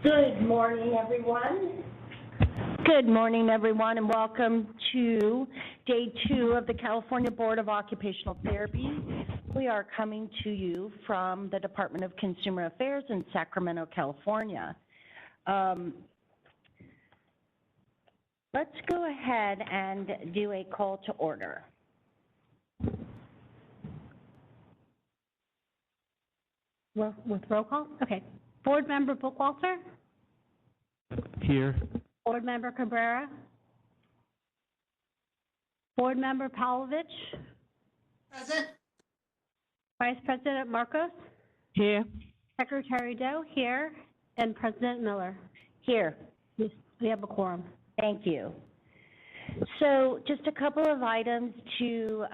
Good morning, everyone. Good morning, everyone, and welcome to Day 2 of the California Board of Occupational Therapy. We are coming to you from the Department of Consumer Affairs in Sacramento, California. Let's go ahead and do a call to order. With roll call? Okay. Board Member Bookwalter? Here. Board Member Cabrera? Board Member Pavlovich? Present. Vice President Marcos? Here. Secretary Doe here, and President Miller. Here. Yes, we have a quorum. Thank you. So just a couple of items to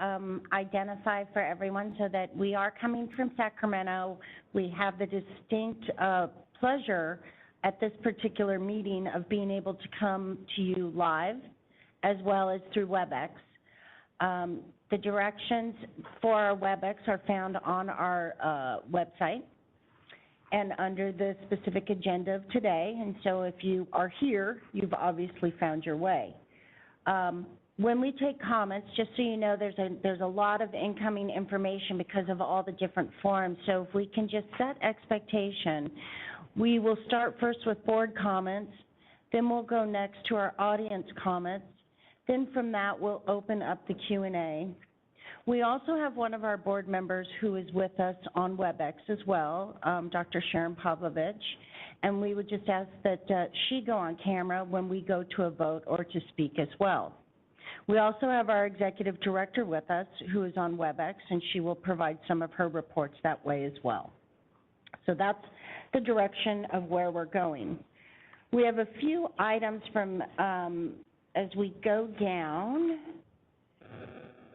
identify for everyone so that we are coming from Sacramento. We have the distinct pleasure at this particular meeting of being able to come to you live as well as through WebEx. The directions for our WebEx are found on our website and under the specific agenda of today. And so if you are here, you've obviously found your way. When we take comments, just so you know, there's a lot of incoming information because of all the different forums. So if we can just set expectation, we will start first with board comments, then we'll go next to our audience comments. Then from that, we'll open up the Q&A. We also have one of our board members who is with us on WebEx as well, Dr. Sharon Pavlovich, and we would just ask that she go on camera when we go to a vote or to speak as well. We also have our executive director with us who is on WebEx, and she will provide some of her reports that way as well. So that's the direction of where we're going. We have a few items from, as we go down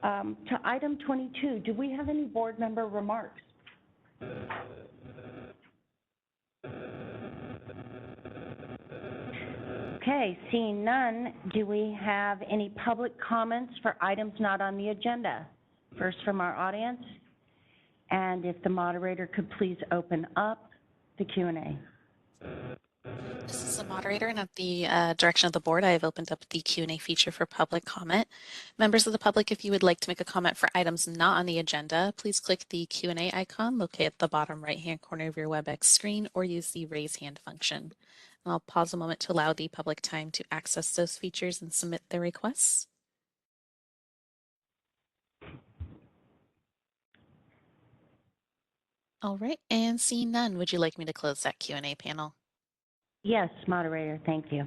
to item 22. Do we have any board member remarks? Okay, seeing none, do we have any public comments for items not on the agenda? First from our audience, and if the moderator could please open up the Q&A. This is the moderator, and at the direction of the board, I have opened up the Q&A feature for public comment. Members of the public, if you would like to make a comment for items not on the agenda, please click the Q&A icon located at the bottom right-hand corner of your WebEx screen or use the raise hand function. I'll pause a moment to allow the public time to access those features and submit their requests. All right, and seeing none, would you like me to close that Q&A panel? Yes, moderator, thank you.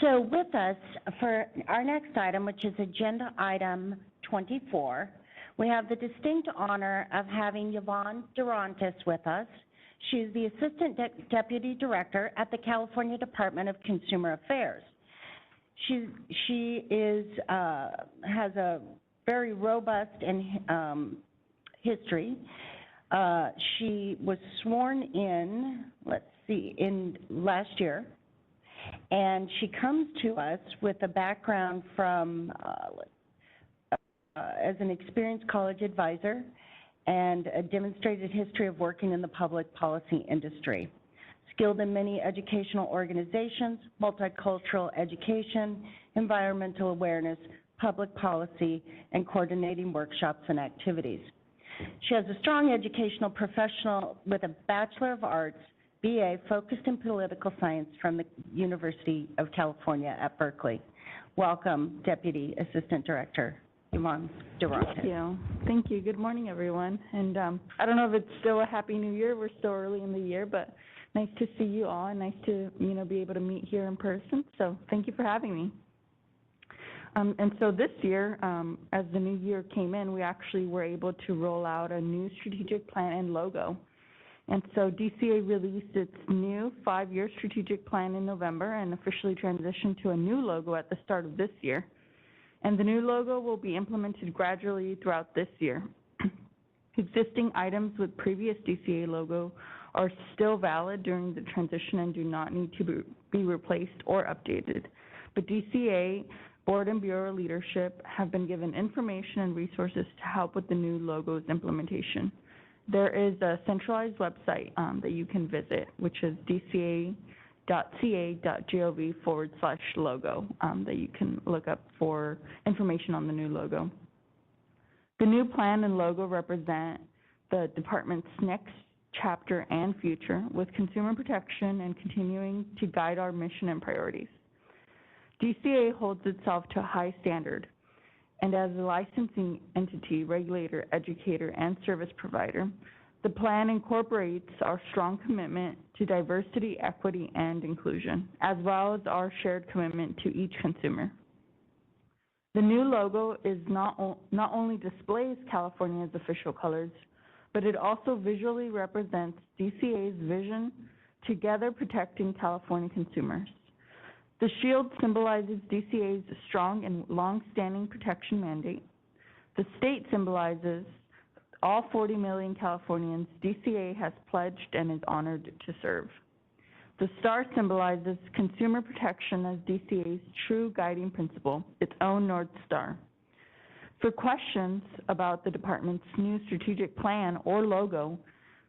So with us for our next item, which is agenda item 24, we have the distinct honor of having Yvonne Durantis with us. She's the Assistant Deputy Director at the California Department of Consumer Affairs. She has a very robust history. She was sworn in, in last year, and she comes to us with a background from as an experienced college advisor and a demonstrated history of working in the public policy industry. Skilled in many educational organizations, multicultural education, environmental awareness, public policy, and coordinating workshops and activities. She has a strong educational professional with a Bachelor of Arts, BA, focused in political science from the University of California at Berkeley. Welcome, Deputy Assistant Director Yvonne Durantis. Thank you. Thank you. Good morning, everyone. And I don't know if it's still a Happy New Year. We're still early in the year, but nice to see you all and nice to be able to meet here in person. So thank you for having me. And so this year, as the new year came in, we actually were able to roll out a new strategic plan and logo. And so DCA released its new 5-year strategic plan in November and officially transitioned to a new logo at the start of this year. And the new logo will be implemented gradually throughout this year. Existing items with previous DCA logo are still valid during the transition and do not need to be replaced or updated. But DCA Board and Bureau leadership have been given information and resources to help with the new logo's implementation. there is a centralized website that you can visit, which is dca.ca.gov/logo, that you can look up for information on the new logo. The new plan and logo represent the department's next chapter and future, with consumer protection and continuing to guide our mission and priorities. DCA holds itself to a high standard, and as a licensing entity, regulator, educator, and service provider, the plan incorporates our strong commitment to diversity, equity, and inclusion, as well as our shared commitment to each consumer. The new logo is not only displays California's official colors, but it also visually represents DCA's vision, together protecting California consumers. The shield symbolizes DCA's strong and long-standing protection mandate. The state symbolizes all 40 million Californians DCA has pledged and is honored to serve. The star symbolizes consumer protection as DCA's true guiding principle, its own North Star. For questions about the department's new strategic plan or logo,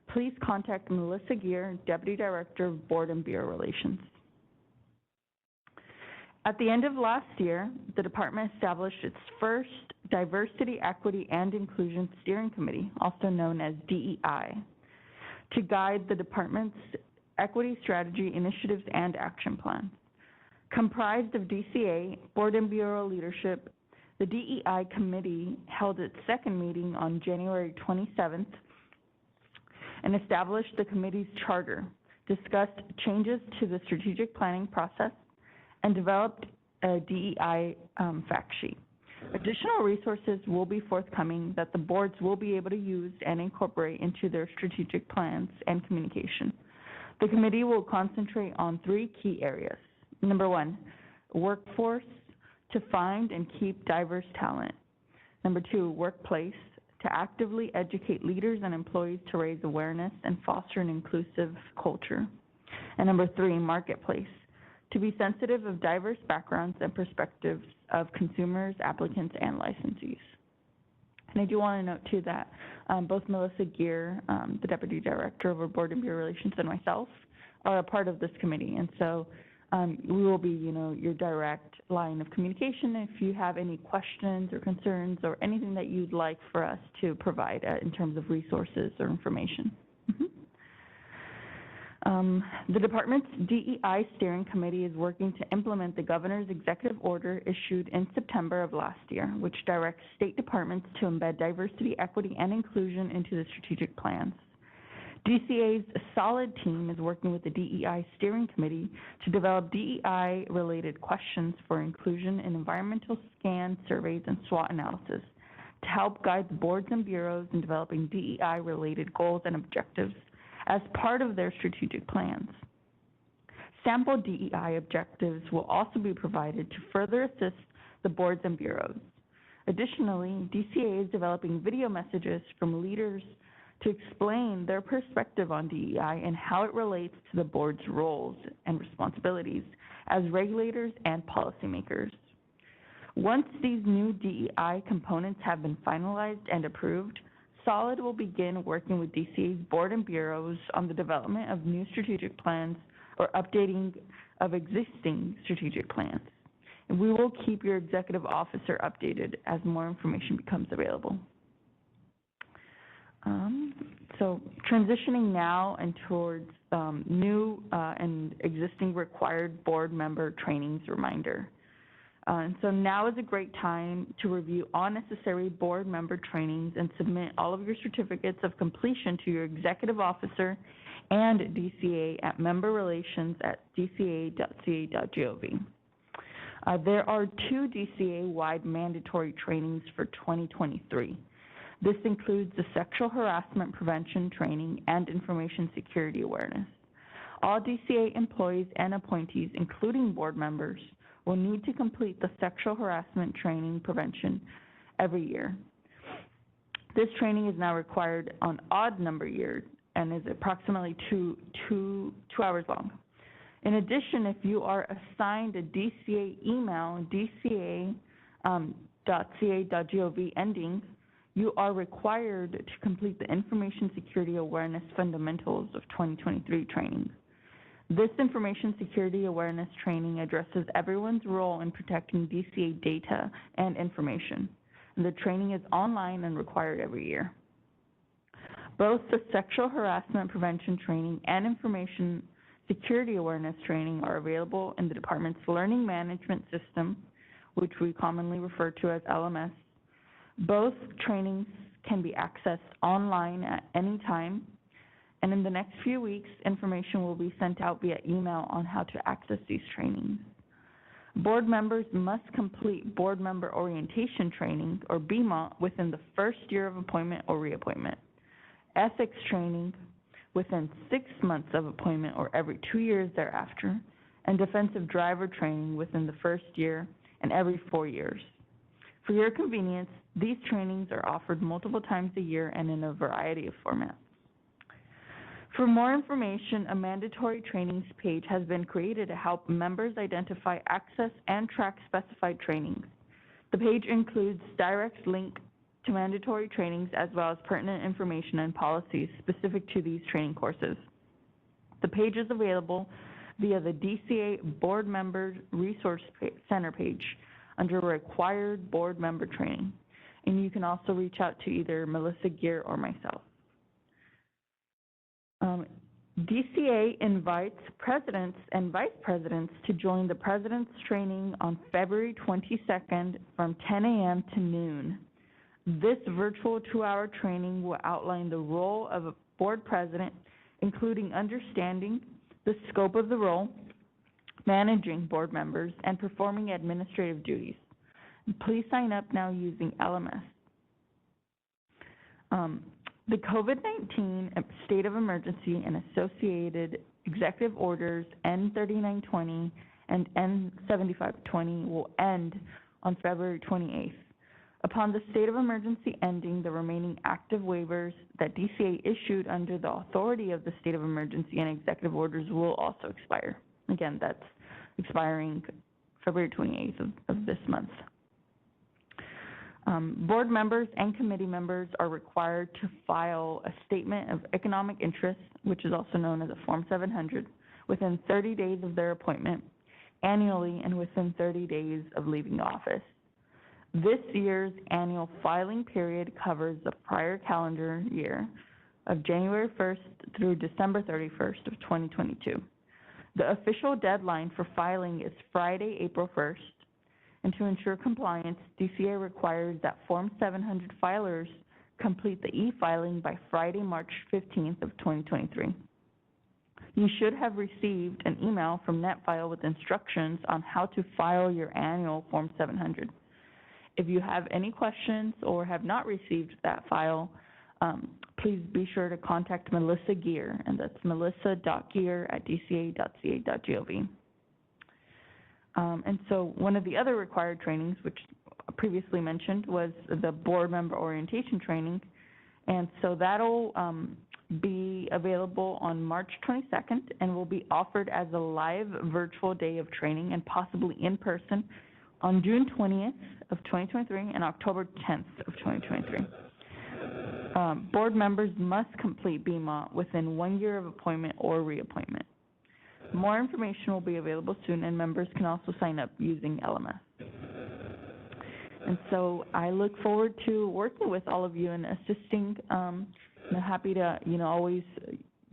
please contact Melissa Gear, Deputy Director of Board and Bureau Relations. At the end of last year, the department established its first Diversity, Equity, and Inclusion Steering Committee, also known as DEI, to guide the department's equity strategy, initiatives, and action plans. Comprised of DCA, Board and Bureau leadership, the DEI committee held its second meeting on January 27th and established the committee's charter, discussed changes to the strategic planning process, and developed a DEI fact sheet. Additional resources will be forthcoming that the boards will be able to use and incorporate into their strategic plans and communication. The committee will concentrate on 3 key areas. Number 1, workforce, to find and keep diverse talent. Number 2, workplace, to actively educate leaders and employees to raise awareness and foster an inclusive culture. And number 3, marketplace, to be sensitive of diverse backgrounds and perspectives of consumers, applicants, and licensees. And I do want to note, too, that both Melissa Gear, the Deputy Director of our Board and Bureau Relations, and myself are a part of this committee. And so we will be, your direct line of communication if you have any questions or concerns or anything that you'd like for us to provide in terms of resources or information. The department's DEI steering committee is working to implement the governor's executive order issued in September of last year, which directs state departments to embed diversity, equity, and inclusion into the strategic plans. DCA's solid team is working with the DEI steering committee to develop DEI-related questions for inclusion in environmental scan surveys and SWOT analysis to help guide the boards and bureaus in developing DEI-related goals and objectives as part of their strategic plans. Sample DEI objectives will also be provided to further assist the boards and bureaus. Additionally, DCA is developing video messages from leaders to explain their perspective on DEI and how it relates to the board's roles and responsibilities as regulators and policymakers. Once these new DEI components have been finalized and approved, Solid will begin working with DCA's board and bureaus on the development of new strategic plans or updating of existing strategic plans. And we will keep your executive officer updated as more information becomes available. So transitioning now and towards new and existing required board member trainings reminder. And so now is a great time to review all necessary board member trainings and submit all of your certificates of completion to your executive officer and DCA at memberrelations@dca.ca.gov. There are 2 DCA-wide mandatory trainings for 2023. This includes the sexual harassment prevention training and information security awareness. All DCA employees and appointees, including board members, will need to complete the sexual harassment training prevention every year. This training is now required on odd number years and is approximately two hours long. In addition, if you are assigned a DCA email, dca.ca.gov ending, you are required to complete the Information Security Awareness Fundamentals of 2023 training. This Information Security Awareness training addresses everyone's role in protecting DCA data and information. And the training is online and required every year. Both the Sexual Harassment Prevention Training and Information Security Awareness Training are available in the department's Learning Management System, which we commonly refer to as LMS. Both trainings can be accessed online at any time, and in the next few weeks, information will be sent out via email on how to access these trainings. Board members must complete Board Member Orientation Training, or BMOT, within the first year of appointment or reappointment. Ethics training within 6 months of appointment or every 2 years thereafter, and defensive driver training within the first year and every 4 years. For your convenience, these trainings are offered multiple times a year and in a variety of formats. For more information, a mandatory trainings page has been created to help members identify, access, and track specified trainings. The page includes direct link to mandatory trainings as well as pertinent information and policies specific to these training courses. The page is available via the DCA Board Member Resource Center page under Required Board Member Training. And you can also reach out to either Melissa Gear or myself. DCA invites presidents and vice presidents to join the President's Training on February 22nd from 10 a.m. to noon. This virtual 2-hour training will outline the role of a board president, including understanding the scope of the role, managing board members, and performing administrative duties. Please sign up now using LMS. The COVID-19 state of emergency and associated executive orders N3920 and N7520 will end on February 28th. Upon the state of emergency ending, the remaining active waivers that DCA issued under the authority of the state of emergency and executive orders will also expire. Again, that's expiring February 28th of this month. Board members and committee members are required to file a statement of economic interest, which is also known as a Form 700, within 30 days of their appointment, annually and within 30 days of leaving office. This year's annual filing period covers the prior calendar year of January 1st through December 31st of 2022. The official deadline for filing is Friday, April 1st. And to ensure compliance, DCA requires that Form 700 filers complete the e-filing by Friday, March 15th of 2023. You should have received an email from NetFile with instructions on how to file your annual Form 700. If you have any questions or have not received that file, please be sure to contact Melissa Gear, and that's melissa.gear@dca.ca.gov. And so one of the other required trainings, which previously mentioned, was the board member orientation training. And so that'll be available on March 22nd and will be offered as a live virtual day of training and possibly in person on June 20th of 2023 and October 10th of 2023. Board members must complete BMOT within 1 year of appointment or reappointment. More information will be available soon, and members can also sign up using LMS. And so I look forward to working with all of you and assisting. I'm happy to, always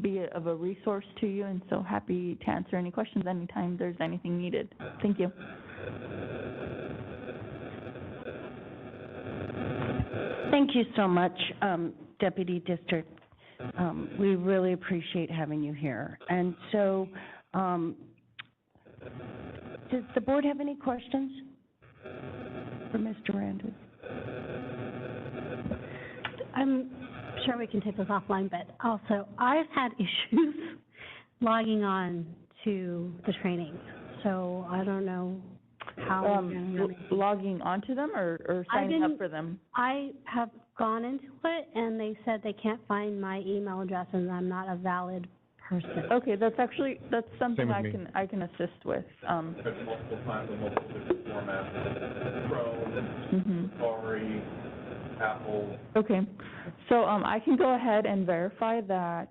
be of a resource to you, and so happy to answer any questions anytime there's anything needed. Thank you. Thank you so much, Deputy District. We really appreciate having you here. And so, does the board have any questions for Mr. Randall? I'm sure we can take this offline, but also I've had issues logging on to the trainings, so I don't know how. Logging onto them or signing up for them? I have gone into it, and they said they can't find my email address, and I'm not a valid person. Okay, that's something Same with I can assist with. Multiple times in multiple different formats, Chrome, Safari, Apple. Okay, so I can go ahead and verify that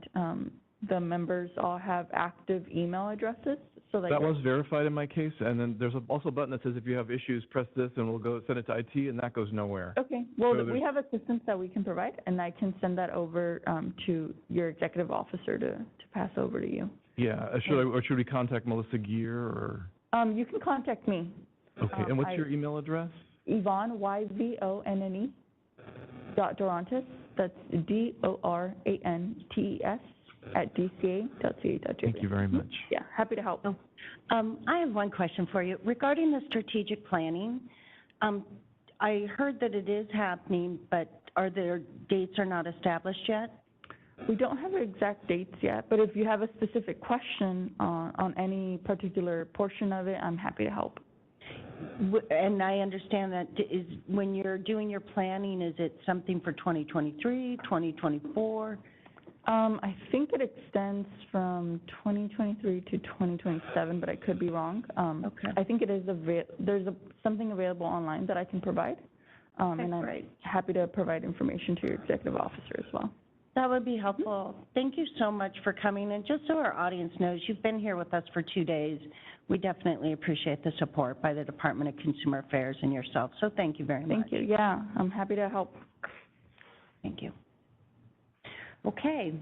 the members all have active email addresses, so that That was verified in my case, and then there's also a button that says if you have issues, press this, and we'll go send it to IT, and that goes nowhere. Okay, well, So we there's- have assistance that we can provide, and I can send that over to your executive officer to pass over to you. Yeah, should we contact Melissa Gear, or? You can contact me, Okay, and what's your email address? Yvonne, Y-V-O-N-N-E, .Dorantes, that's D-O-R-A-N-T-E-S, @dca.ca.gov. Thank you very much. Yeah, happy to help. I have one question for you. Regarding the strategic planning, I heard that it is happening, but are there dates are not established yet? We don't have exact dates yet, but if you have a specific question on any particular portion of it, I'm happy to help. And I understand that is, when you're doing your planning, is it something for 2023, 2024? I think it extends from 2023 to 2027, but I could be wrong. Okay. I think it is there's something available online that I can provide, and I'm great. happy to provide information to your executive officer as well. That would be helpful. Thank you so much for coming, and just so our audience knows, you've been here with us for 2 days. We definitely appreciate the support by the Department of Consumer Affairs and yourself, so thank you very much. Thank you. Yeah, I'm happy to help. Thank you. Okay.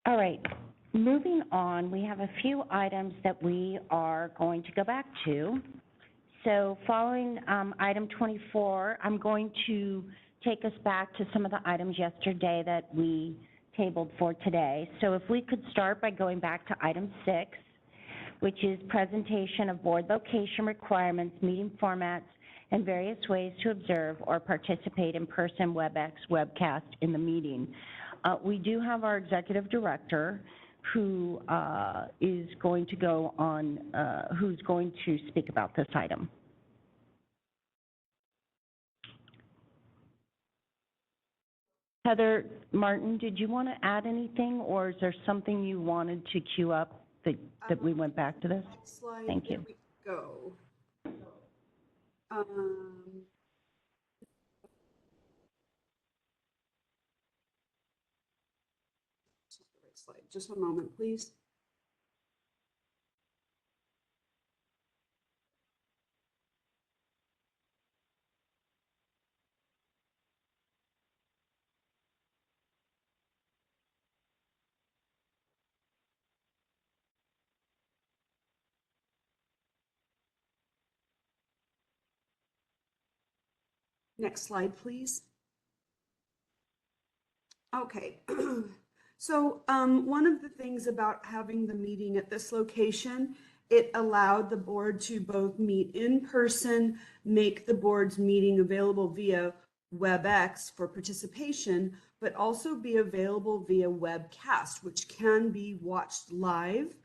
All right, moving on, we have a few items that we are going to go back to. So following item 24, I'm going to take us back to some of the items yesterday that we tabled for today. So if we could start by going back to item 6, which is presentation of board location requirements, meeting formats, and various ways to observe or participate in person, WebEx, webcast in the meeting. We do have our executive director who is going to go on, who's going to speak about this item. Heather Martin, did you want to add anything, or is there something you wanted to queue up that we went back to this? Next slide. Thank you. There we go. Slide. Just one moment, please. Next slide, please. Okay. So one of the things about having the meeting at this location, it allowed the board to both meet in person, make the board's meeting available via WebEx for participation, but also be available via webcast, which can be watched live,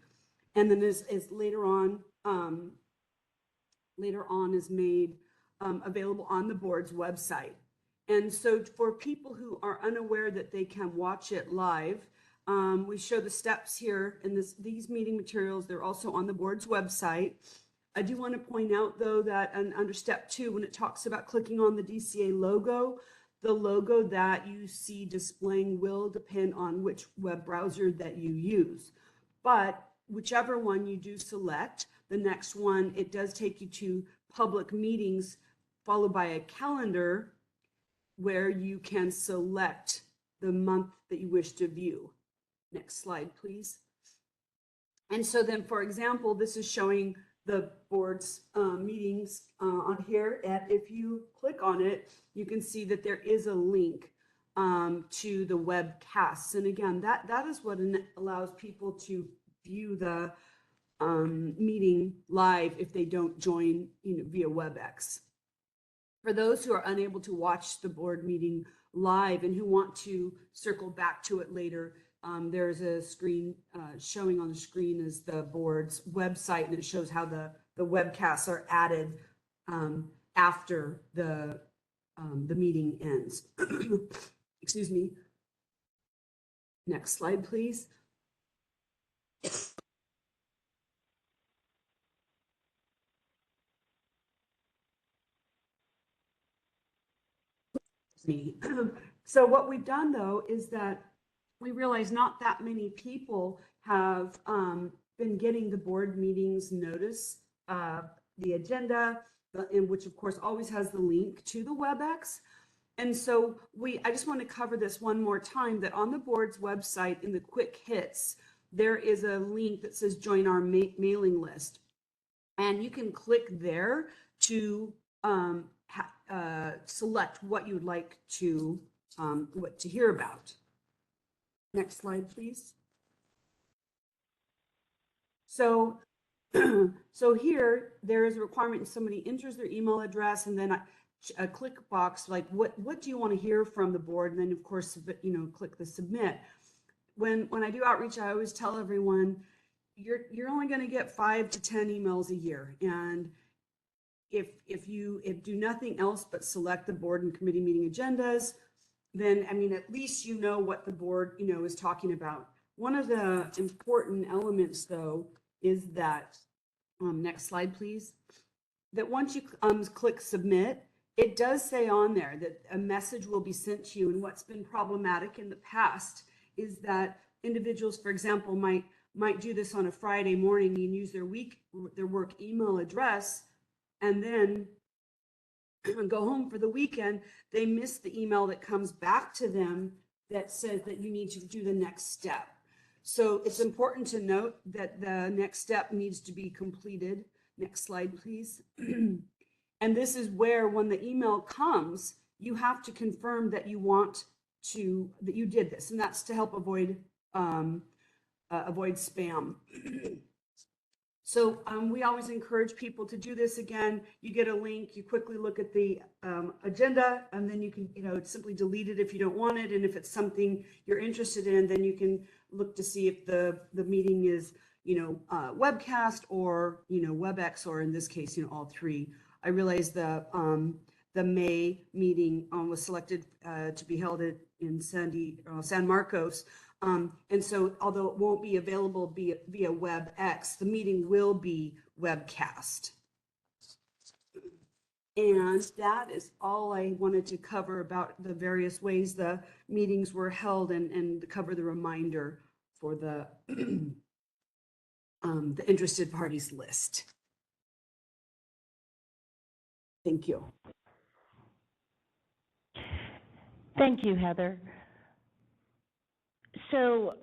and then is later on is made available on the board's website. And so for people who are unaware that they can watch it live, we show the steps here in these meeting materials. They're also on the board's website. I do want to point out, though, that under step 2, when it talks about clicking on the DCA logo, the logo that you see displaying will depend on which web browser that you use. But whichever one you do select, the next one, it does take you to public meetings, followed by a calendar where you can select the month that you wish to view. Next slide, please. And so then, for example, this is showing the board's meetings on here. And if you click on it, you can see that there is a link to the webcasts. And again, that is what allows people to view the meeting live if they don't join via WebEx. For those who are unable to watch the board meeting live and who want to circle back to it later, there's a screen showing on the screen is the board's website, and it shows how the webcasts are added after the meeting ends. Excuse me. Next slide, please. me. So what we've done though is that we realize not that many people have been getting the board meetings notice, the agenda, in which of course always has the link to the WebEx. And so I just want to cover this one more time, that on the board's website in the quick hits, there is a link that says join our mailing list. And you can click there to select what you'd like to hear about. Next slide, please. So, so here there is a requirement: somebody enters their email address, and then a click box like what do you want to hear from the board, and then of course click the submit. When I do outreach, I always tell everyone you're only going to get 5 to 10 emails a year, and if you do nothing else but select the board and committee meeting agendas, then I mean at least you know what the board is talking about. One of the important elements though is that next slide please, that once you click submit, it does say on there that a message will be sent to you. And what's been problematic in the past is that individuals, for example, might do this on a Friday morning and use their work email address, and then go home for the weekend. They miss the email that comes back to them that says that you need to do the next step. So it's important to note that the next step needs to be completed. Next slide, please. And this is where, when the email comes, you have to confirm that that you did this, and that's to help avoid spam. So we always encourage people to do this. Again, you get a link, you quickly look at the agenda, and then you can simply delete it if you don't want it. And if it's something you're interested in, then you can look to see if the meeting is webcast or WebEx, or in this case all three. I realize the May meeting was selected to be held in San Marcos. And so although it won't be available via WebEx, the meeting will be webcast. And that is all I wanted to cover about the various ways the meetings were held, and cover the reminder for the the interested parties list. Thank you. Thank you, Heather. So,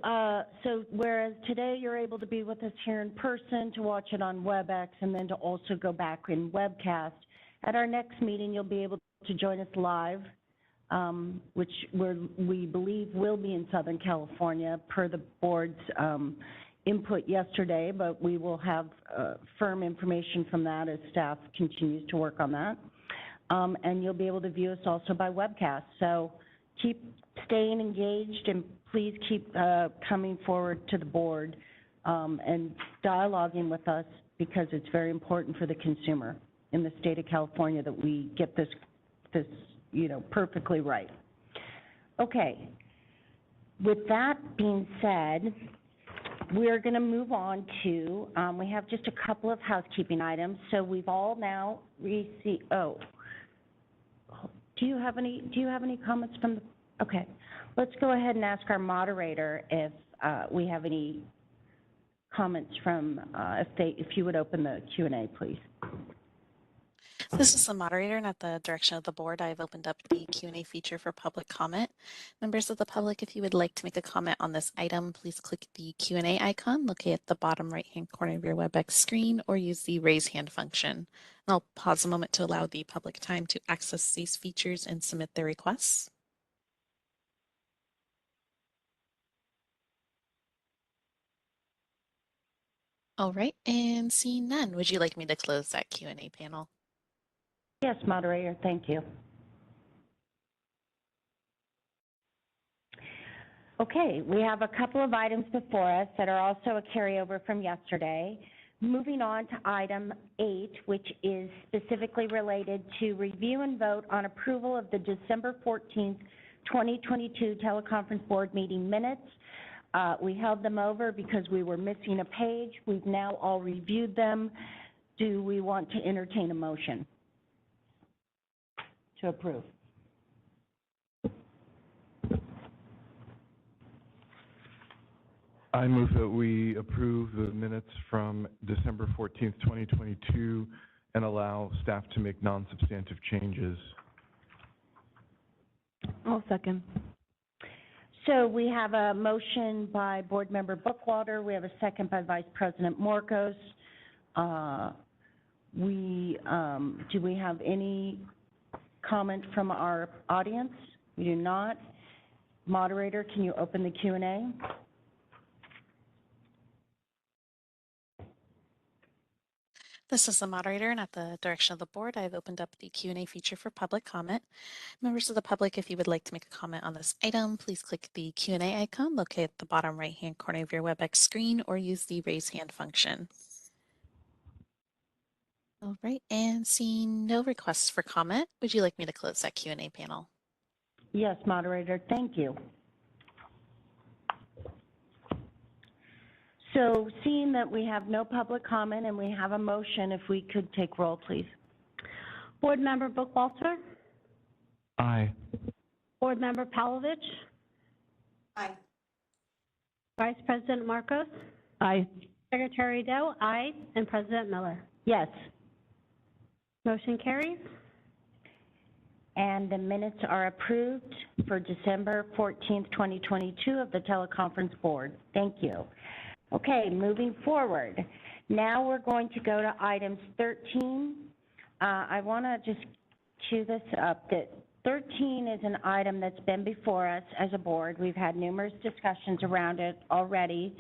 whereas today you're able to be with us here in person, to watch it on WebEx, and then to also go back in webcast, at our next meeting you'll be able to join us live, which we believe will be in Southern California per the board's input yesterday, but we will have firm information from that as staff continues to work on that. And you'll be able to view us also by webcast. So keep staying engaged, and please keep coming forward to the board and dialoguing with us, because it's very important for the consumer in the state of California that we get this perfectly right. Okay. With that being said, we're going to move on to, we have just a couple of housekeeping items. So we've all now received, do you have any comments from the, okay. Let's go ahead and ask our moderator if we have any comments from, if you would open the Q&A, please. This is the moderator, and at the direction of the board, I've opened up the Q&A feature for public comment. Members of the public, if you would like to make a comment on this item, please click the Q&A icon located at the bottom right-hand corner of your WebEx screen, or use the raise hand function. And I'll pause a moment to allow the public time to access these features and submit their requests. All right, and seeing none, would you like me to close that Q&A panel? Yes, moderator, thank you. Okay, we have a couple of items before us that are also a carryover from yesterday. Moving on to item 8, which is specifically related to review and vote on approval of the December 14th, 2022 teleconference board meeting minutes. We held them over because we were missing a page. We've now all reviewed them. Do we want to entertain a motion to approve? I move that we approve the minutes from December 14th, 2022, and allow staff to make non-substantive changes. I'll second. So we have a motion by Board Member Bookwater. We have a second by Vice President Morcos. Do we have any comment from our audience? We do not. Moderator, can you open the Q&A? This is the moderator, and at the direction of the board, I've opened up the Q&A feature for public comment. Members of the public, if you would like to make a comment on this item, please click the Q&A icon located at the bottom right-hand corner of your WebEx screen or use the raise hand function. All right, and seeing no requests for comment, would you like me to close that Q&A panel? Yes, moderator, thank you. So seeing that we have no public comment and we have a motion, if we could take roll, please. Board Member Bookwalter? Aye. Board Member Palovich? Aye. Vice President Marcos? Aye. Secretary Doe? Aye. And President Miller? Yes. Motion carries. And the minutes are approved for December 14th, 2022 of the Teleconference Board. Thank you. Okay, moving forward. Now we're going to go to items 13. I want to just cue this up that 13 is an item that's been before us as a board. We've had numerous discussions around it already.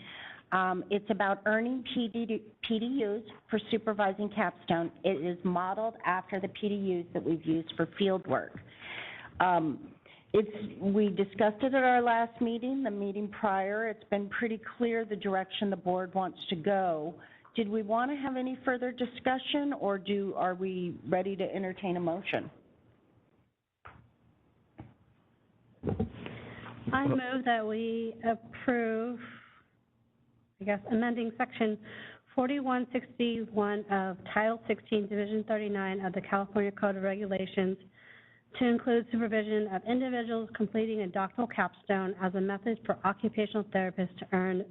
It's about earning PDUs for supervising capstone. It is modeled after the PDUs that we've used for field work. We discussed it at our last meeting, the meeting prior. It's been pretty clear the direction the board wants to go. Did we want to have any further discussion, or are we ready to entertain a motion? I move that we approve, amending section 4161 of Title 16, Division 39 of the California Code of Regulations to include supervision of individuals completing a doctoral capstone as a method for occupational therapists to earn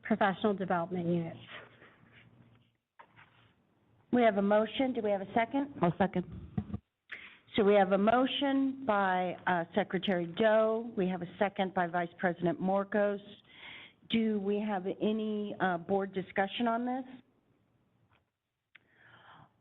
professional development units. We have a motion. Do we have a second? I'll second. So we have a motion by Secretary Doe. We have a second by Vice President Morcos. Do we have any board discussion on this?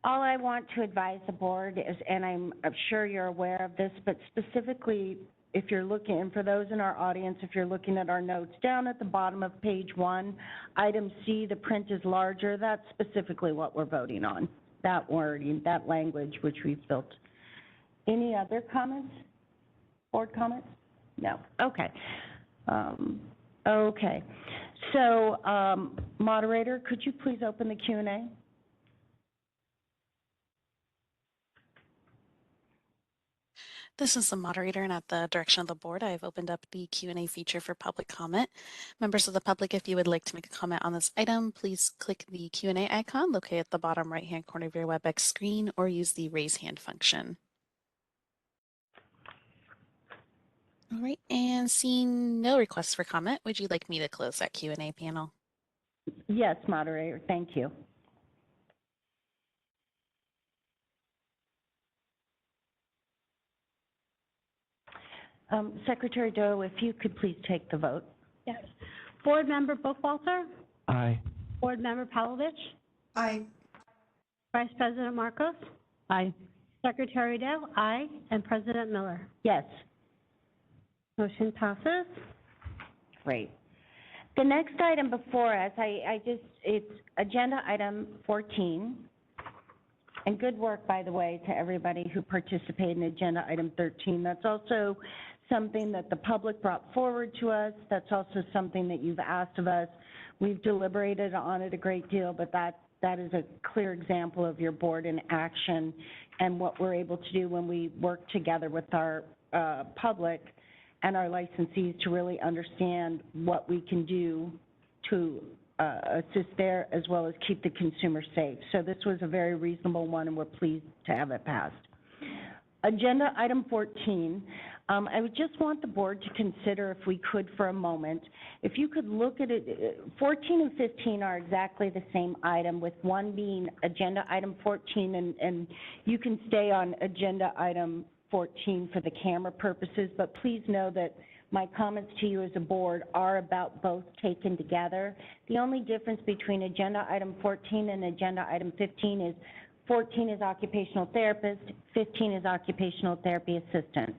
All I want to advise the board is, and I'm sure you're aware of this, but specifically if you're looking, and for those in our audience, if you're looking at our notes, down at the bottom of page 1, item C, the print is larger. That's specifically what we're voting on, that wording, that language which we've built. Any other comments? Board comments? No. Okay. Okay. So, moderator, could you please open the Q&A? This is the moderator, and at the direction of the board, I've opened up the Q&A feature for public comment. Members of the public, if you would like to make a comment on this item, please click the Q&A icon located at the bottom right-hand corner of your WebEx screen or use the raise hand function. All right, and seeing no requests for comment, would you like me to close that Q&A panel? Yes, moderator, thank you. Secretary Doe, if you could please take the vote. Yes. Board Member Bookwalter? Aye. Board Member Palovich? Aye. Vice President Marcos? Aye. Secretary Doe? Aye. And President Miller? Yes. Motion passes. Great. The next item before us, it's agenda item 14. And good work, by the way, to everybody who participated in agenda item 13. That's also something that the public brought forward to us. That's also something that you've asked of us. We've deliberated on it a great deal, but that is a clear example of your board in action and what we're able to do when we work together with our public and our licensees to really understand what we can do to assist there, as well as keep the consumer safe. So this was a very reasonable one, and we're pleased to have it passed. Agenda item 14, I would just want the board to consider, if we could for a moment, if you could look at it, 14 and 15 are exactly the same item, with one being agenda item 14, and you can stay on agenda item 14 for the camera purposes, but please know that my comments to you as a board are about both taken together. The only difference between agenda item 14 and agenda item 15 is 14 is occupational therapist, 15 is occupational therapy assistant.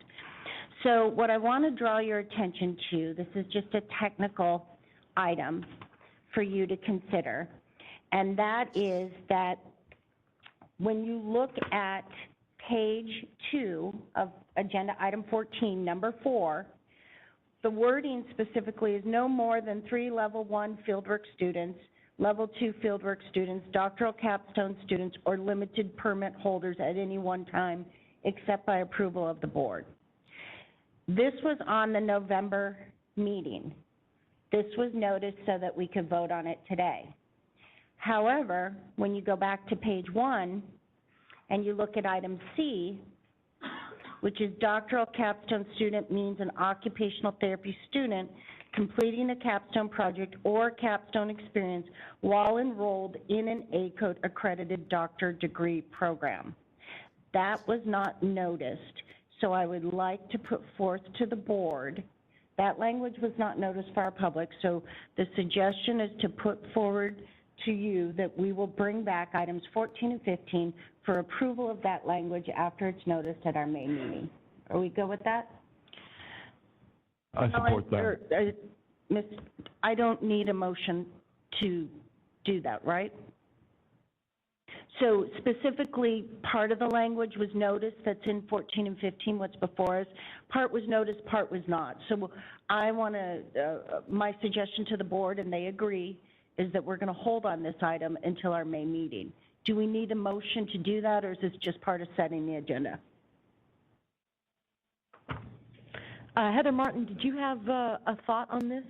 So what I want to draw your attention to, this is just a technical item for you to consider, and that is that when you look at page 2 of agenda item 14, number 4, the wording specifically is no more than 3 level 1 fieldwork students, level 2 fieldwork students, doctoral capstone students, or limited permit holders at any one time, except by approval of the board. This was on the November meeting. This was noticed so that we could vote on it today. However, when you go back to page 1 and you look at item C, which is doctoral capstone student means an occupational therapy student completing a capstone project or capstone experience while enrolled in an ACODE accredited doctorate degree program. That was not noticed, so I would like to put forth to the board, that language was not noticed for our public, so the suggestion is to put forward to you that we will bring back items 14 and 15 for approval of that language after it's noticed at our May meeting. Are we good with that? I support that. I don't need a motion to do that, right? So specifically, part of the language was noticed that's in 14 and 15, what's before us. Part was noticed, part was not. So I want to, my suggestion to the board, and they agree, is that we're going to hold on this item until our May meeting. Do we need a motion to do that, or is this just part of setting the agenda? Heather Martin, did you have a thought on this?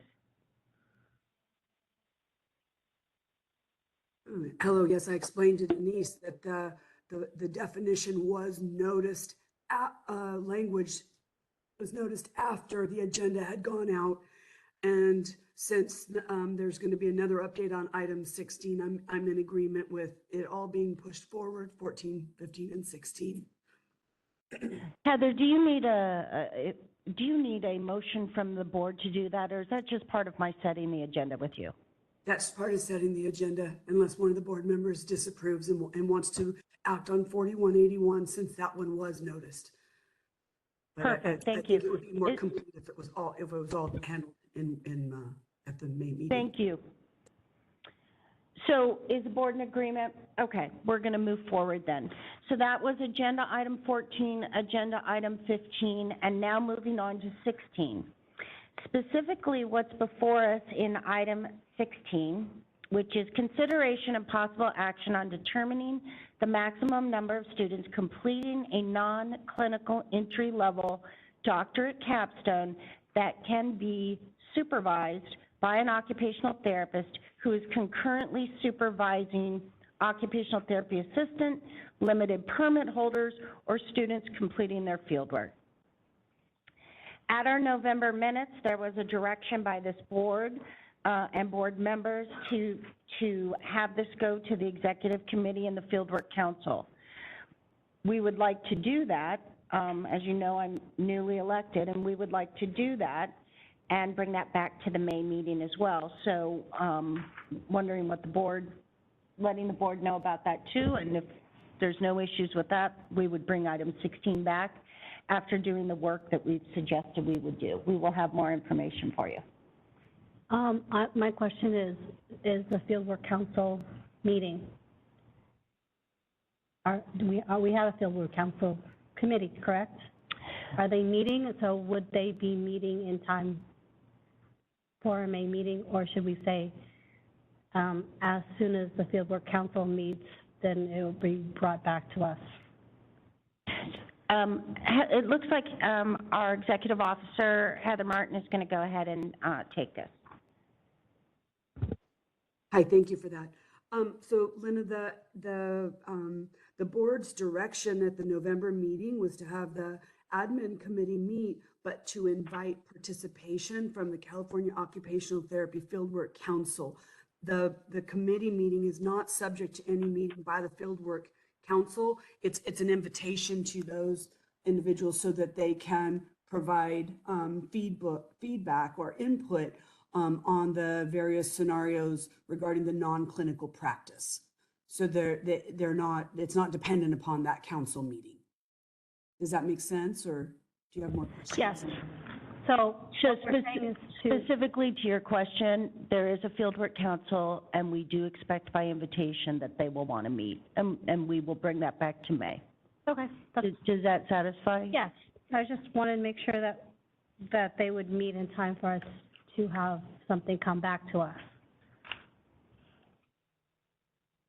Hello, yes, I explained to Denise that the definition was noticed, language was noticed after the agenda had gone out. And since there's going to be another update on item 16, I'm in agreement with it all being pushed forward, 14, 15, and 16. Heather, do you need a motion from the board to do that, or is that just part of my setting the agenda with you? That's part of setting the agenda, unless one of the board members disapproves and wants to act on 4181, since that one was noticed. But Perfect, thank I think you. it would be more complete if it was all handled at the May meeting. Thank you. So is the board in agreement? Okay, we're going to move forward then. So that was agenda item 14, agenda item 15, and now moving on to 16. Specifically, what's before us in item 16, which is consideration and possible action on determining the maximum number of students completing a non-clinical entry-level doctorate capstone that can be supervised by an occupational therapist who is concurrently supervising occupational therapy assistant, limited permit holders, or students completing their fieldwork. At our November minutes, there was a direction by this board and board members to have this go to the executive committee and the fieldwork council. We would like to do that. As you know, I'm newly elected, and we would like to do that and bring that back to the May meeting as well. So wondering what the board, letting the board know about that too, and if there's no issues with that, we would bring item 16 back after doing the work that we've suggested we would do. We will have more information for you. My question is the Fieldwork Council meeting? We have a Fieldwork Council committee, correct? Are they meeting? So would they be meeting in time for a May meeting, or should we say as soon as the Fieldwork Council meets, then it will be brought back to us? It looks like our executive officer, Heather Martin, is going to go ahead and take this. Hi, thank you for that. So Linda, the board's direction at the November meeting was to have the admin committee meet, but to invite participation from the California Occupational Therapy Fieldwork Council. The committee meeting is not subject to any meeting by the Fieldwork Council. It's an invitation to those individuals so that they can provide feedback or input on the various scenarios regarding the non-clinical practice. So it's not dependent upon that council meeting. Does that make sense, or do you have more questions? Yes. So what we're saying is to, Specifically to your question, there is a fieldwork council, and we do expect by invitation that they will want to meet, and we will bring that back to May. okay, that's, Does that satisfy? yes. I just wanted to make sure that they would meet in time for us to have something come back to us.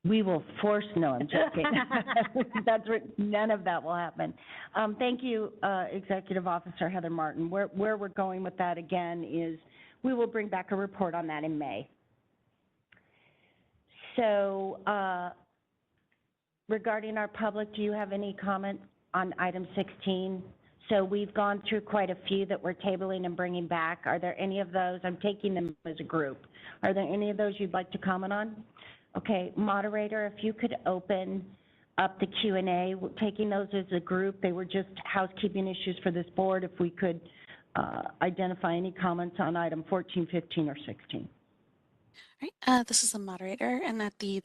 We will force, no, I'm just kidding. None of that will happen. Thank you, Executive Officer Heather Martin. Where we're going with that again is we will bring back a report on that in May. So regarding our public, do you have any comments on item 16? So we've gone through quite a few that we're tabling and bringing back. Are there any of those? I'm taking them as a group. Are there any of those you'd like to comment on? Okay, moderator, if you could open up the Q&A, taking those as a group. They were just housekeeping issues for this board. If we could identify any comments on item 14, 15, or 16. All right, this is the moderator, and at the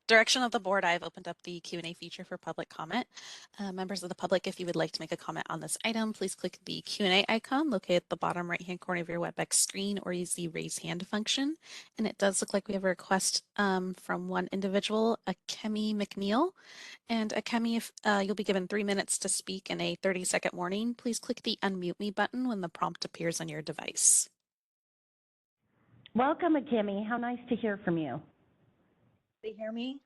direction of the board, I've opened up the Q&A feature for public comment. Members of the public, if you would like to make a comment on this item, please click the Q&A icon located at the bottom right-hand corner of your WebEx screen, or use the raise hand function. And it does look like we have a request from one individual, Akemi McNeil. And Akemi, if you'll be given 3 minutes to speak and a 30-second warning, please click the unmute me button when the prompt appears on your device. Welcome, Akemi. How nice to hear from you. They hear me?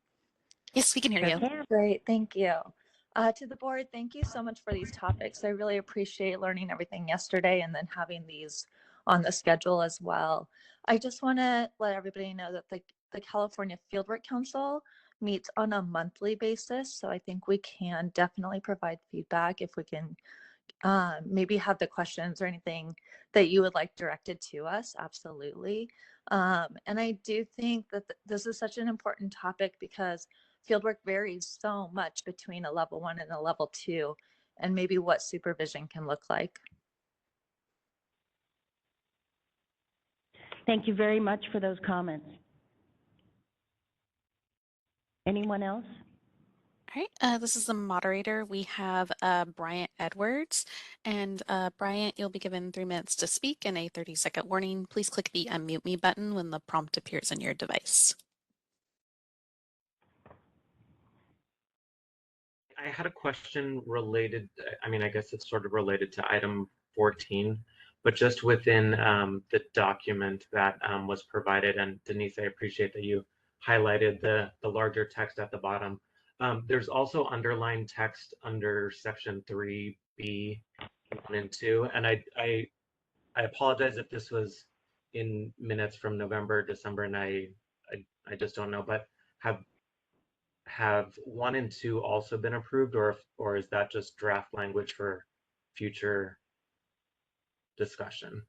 Yes, we can hear you. Can. Great, thank you. To the board, thank you so much for these topics. I really appreciate learning everything yesterday and then having these on the schedule as well. I just want to let everybody know that the California Fieldwork Council meets on a monthly basis, so I think we can definitely provide feedback if we can maybe have the questions or anything that you would like directed to us, absolutely. And I do think that this is such an important topic because fieldwork varies so much between a level 1 and a level 2, and maybe what supervision can look like. Thank you very much for those comments. Anyone else? All right, this is the moderator. We have Bryant Edwards. And Bryant, you'll be given 3 minutes to speak and a 30-second warning. Please click the unmute me button when the prompt appears on your device. I had a question related, I mean, I guess it's sort of related to item 14, but just within the document that was provided, and Denise, I appreciate that you highlighted the larger text at the bottom. There's also underlined text under section 3B 1 and 2, and I apologize if this was in minutes from November, December, and I just don't know, but have 1 and 2 also been approved, or is that just draft language for future discussion?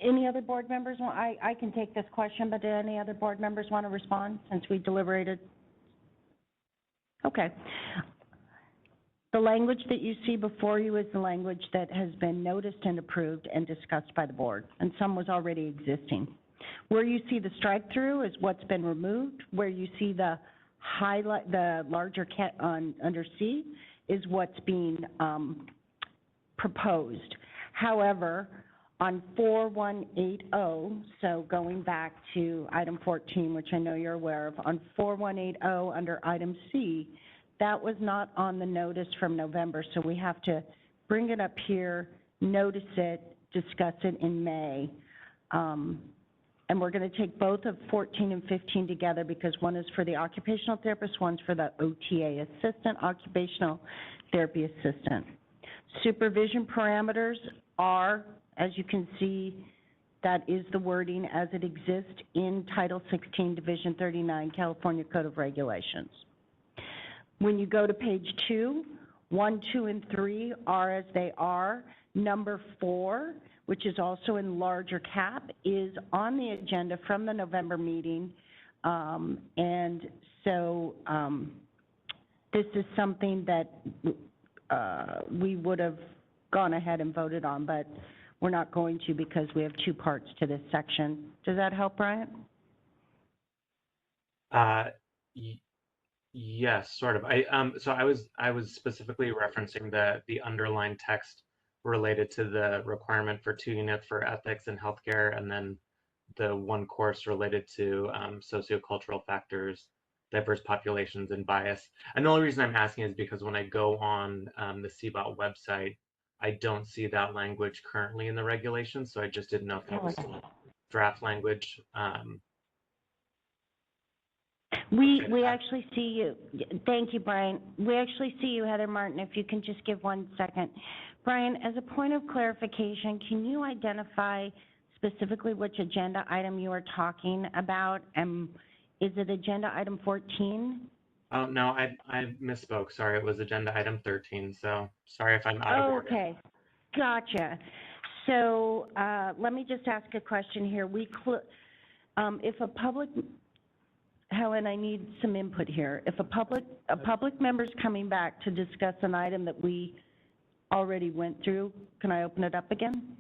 Any other board members want, I can take this question, but do any other board members want to respond since we deliberated? Okay. The language that you see before you is the language that has been noticed and approved and discussed by the board, and some was already existing. Where you see the strike through is what's been removed. Where you see the highlight, the larger under C, is what's being proposed. However, on 4180, so going back to item 14, which I know you're aware of, on 4180 under item C, that was not on the notice from November, so we have to bring it up here, notice it, discuss it in May. And we're going to take both of 14 and 15 together because one is for the occupational therapist, one's for the OTA assistant, occupational therapy assistant. Supervision parameters are, as you can see, that is the wording as it exists in Title 16, Division 39, California Code of Regulations. When you go to page 2, 1, 2, and 3 are as they are. Number 4, which is also in larger cap, is on the agenda from the November meeting. And so this is something that we would have gone ahead and voted on, but we're not going to because we have 2 parts to this section. Does that help, Bryant? Yes, sort of. So I was specifically referencing the underlying text related to the requirement for 2 units for ethics and healthcare, and then the 1 course related to sociocultural factors, diverse populations, and bias. And the only reason I'm asking is because when I go on the CBOT website, I don't see that language currently in the regulations, so I just didn't know if that was still draft language. We actually see you. Thank you, Brian. We actually see you, Heather Martin, if you can just give 1 second. Brian, as a point of clarification, can you identify specifically which agenda item you are talking about? Is it agenda item 14? Oh, no, I misspoke. Sorry, it was agenda item 13. So sorry if I'm out of order. Okay, gotcha. So let me just ask a question here. If a public, Helen, I need some input here. If a public member's coming back to discuss an item that we already went through, can I open it up again?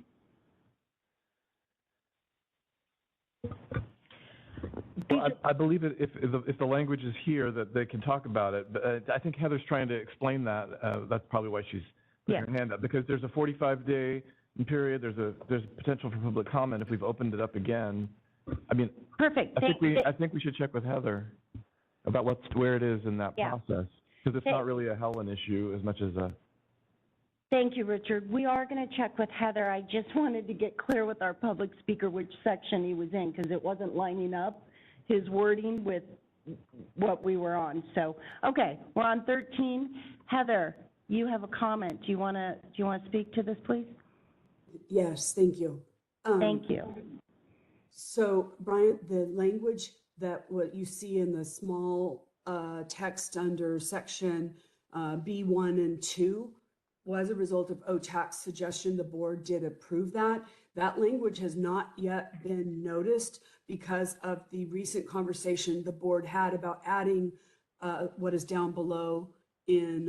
Well, I believe that if the language is here, that they can talk about it. But I think Heather's trying to explain that. That's probably why she's putting her hand up, because there's a 45-day period. There's potential for public comment if we've opened it up again. I mean, perfect. I think we should check with Heather about where it is in that process, because it's not really a Helen issue as much as a. Thank you, Richard. We are going to check with Heather. I just wanted to get clear with our public speaker which section he was in, because it wasn't lining up his wording with what we were on. So, okay, we're on 13. Heather, you have a comment. Do you want to speak to this, please? Yes, thank you. Thank you. So, Brian, the language that what you see in the small text under section B1 and 2 was a result of OTAC's suggestion. The board did approve that. That language has not yet been noticed because of the recent conversation the board had about adding what is down below in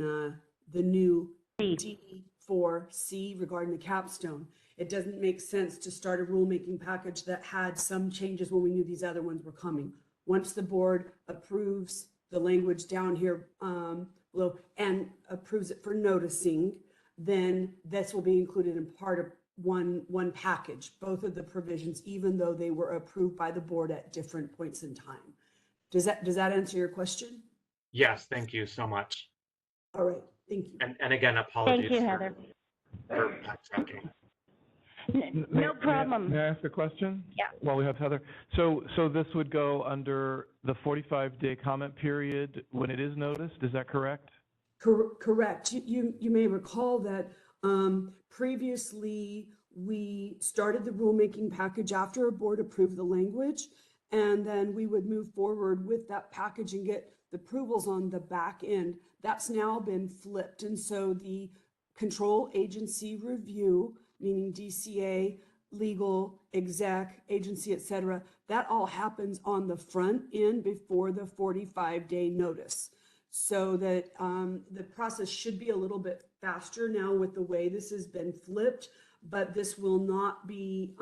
the new D4C regarding the capstone. It doesn't make sense to start a rulemaking package that had some changes when we knew these other ones were coming. Once the board approves the language down here below and approves it for noticing, then this will be included in part of one package, both of the provisions, even though they were approved by the board at different points in time. Does that answer your question? Yes, thank you so much. All right, thank you. And again, apologies Thank you, Heather. for backtracking. No problem. May I ask a question? Yeah. While we have Heather. So this would go under the 45-day comment period when it is noticed, is that correct? Correct. You may recall that previously we started the rulemaking package after a board approved the language, and then we would move forward with that package and get the approvals on the back end. That's now been flipped, and so the control agency review, meaning DCA, legal, exec, agency, et cetera, that all happens on the front end before the 45-day notice. So that the process should be a little bit faster now with the way this has been flipped, but this will not be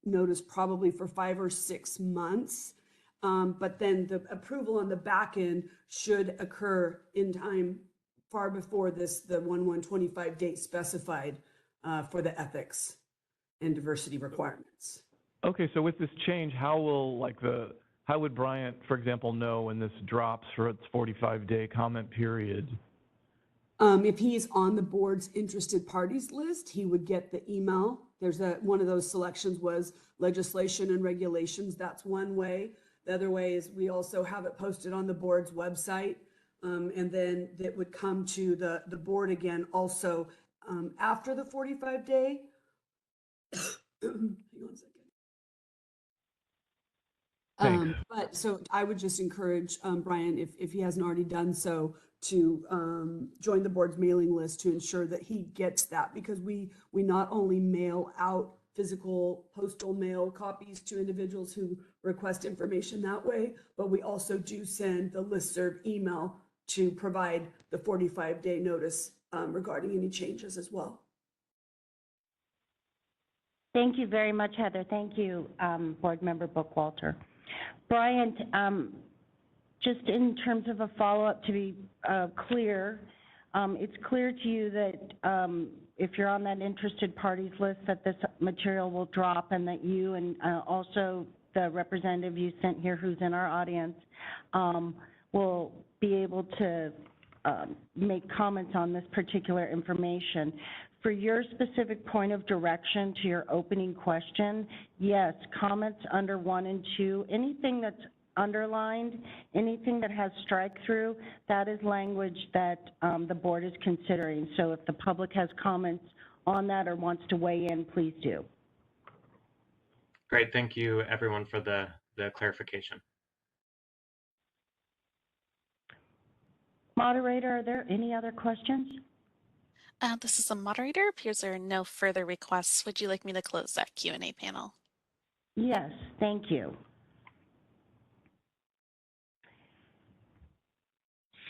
noticed probably for 5 or 6 months. But then the approval on the back end should occur in time far before the 1/1/25 date specified for the ethics and diversity requirements. Okay, so with this change, how would Bryant, for example, know when this drops for its 45-day comment period? If he's on the board's interested parties list, he would get the email. There's one of those selections was legislation and regulations. That's one way. The other way is we also have it posted on the board's website. And then it would come to the board again also after the 45-day. Hang on a second. Thanks. But so I would just encourage Brian, if he hasn't already done so, to join the board's mailing list to ensure that he gets that, because we not only mail out physical postal mail copies to individuals who request information that way, but we also do send the listserv email to provide the 45-day notice regarding any changes as well. Thank you very much, Heather. Thank you, Board Member Bookwalter. Brian, just in terms of a follow-up to be clear, it's clear to you that if you're on that interested parties list that this material will drop, and that you and also the representative you sent here who's in our audience will be able to make comments on this particular information. For your specific point of direction to your opening question, yes, comments under 1 and 2, anything that's underlined, anything that has strike through, that is language that the board is considering. So if the public has comments on that or wants to weigh in, please do. Great, thank you everyone for the clarification. Moderator, are there any other questions? This is a moderator. Appears there are no further requests. Would you like me to close that Q&A panel? Yes, thank you.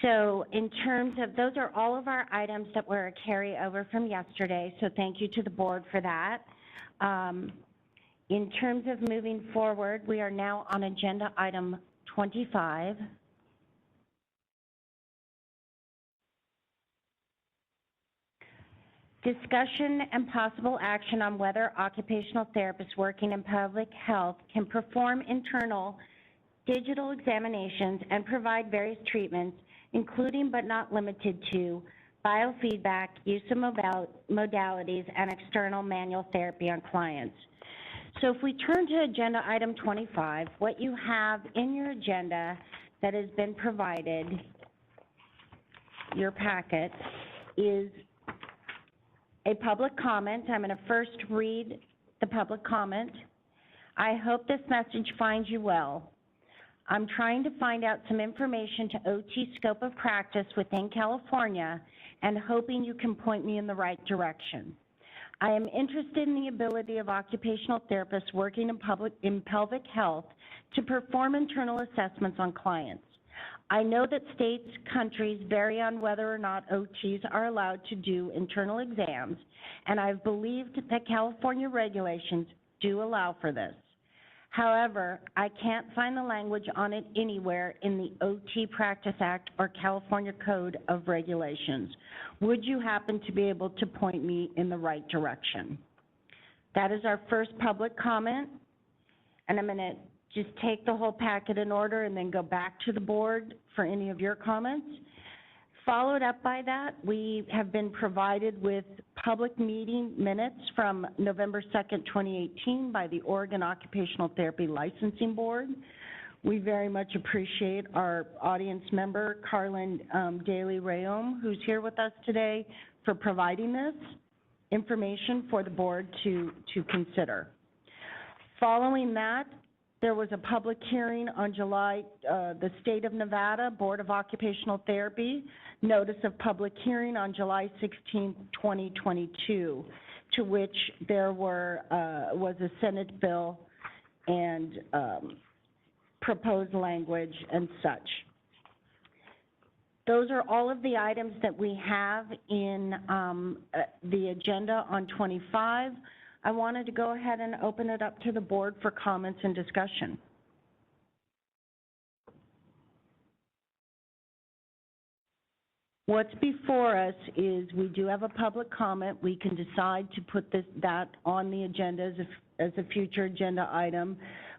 So in terms of, those are all of our items that were a carryover from yesterday, so thank you to the board for that. In terms of moving forward, we are now on agenda item 25. Discussion and possible action on whether occupational therapists working in public health can perform internal digital examinations and provide various treatments, including but not limited to biofeedback, use of modalities, and external manual therapy on clients. So if we turn to agenda item 25, what you have in your agenda that has been provided, your packet, is a public comment. I'm going to first read the public comment. I hope this message finds you well. I'm trying to find out some information to OT scope of practice within California and hoping you can point me in the right direction. I am interested in the ability of occupational therapists working in pelvic health to perform internal assessments on clients. I know that states, countries vary on whether or not OTs are allowed to do internal exams, and I've believed that California regulations do allow for this. However, I can't find the language on it anywhere in the OT Practice Act or California Code of Regulations. Would you happen to be able to point me in the right direction? That is our first public comment, and I'm going to just take the whole packet in order and then go back to the board for any of your comments. Followed up by that, we have been provided with public meeting minutes from November 2nd, 2018 by the Oregon Occupational Therapy Licensing Board. We very much appreciate our audience member, Carlin Daly-Rayom, who's here with us today, for providing this information for the board to consider. Following that, there was a public hearing on the State of Nevada Board of Occupational Therapy, notice of public hearing on July 16, 2022, to which there was a Senate bill and proposed language and such. Those are all of the items that we have in the agenda on 25. I wanted to go ahead and open it up to the board for comments and discussion. What's before us is we do have a public comment. We can decide to put that on the agenda as a future agenda item.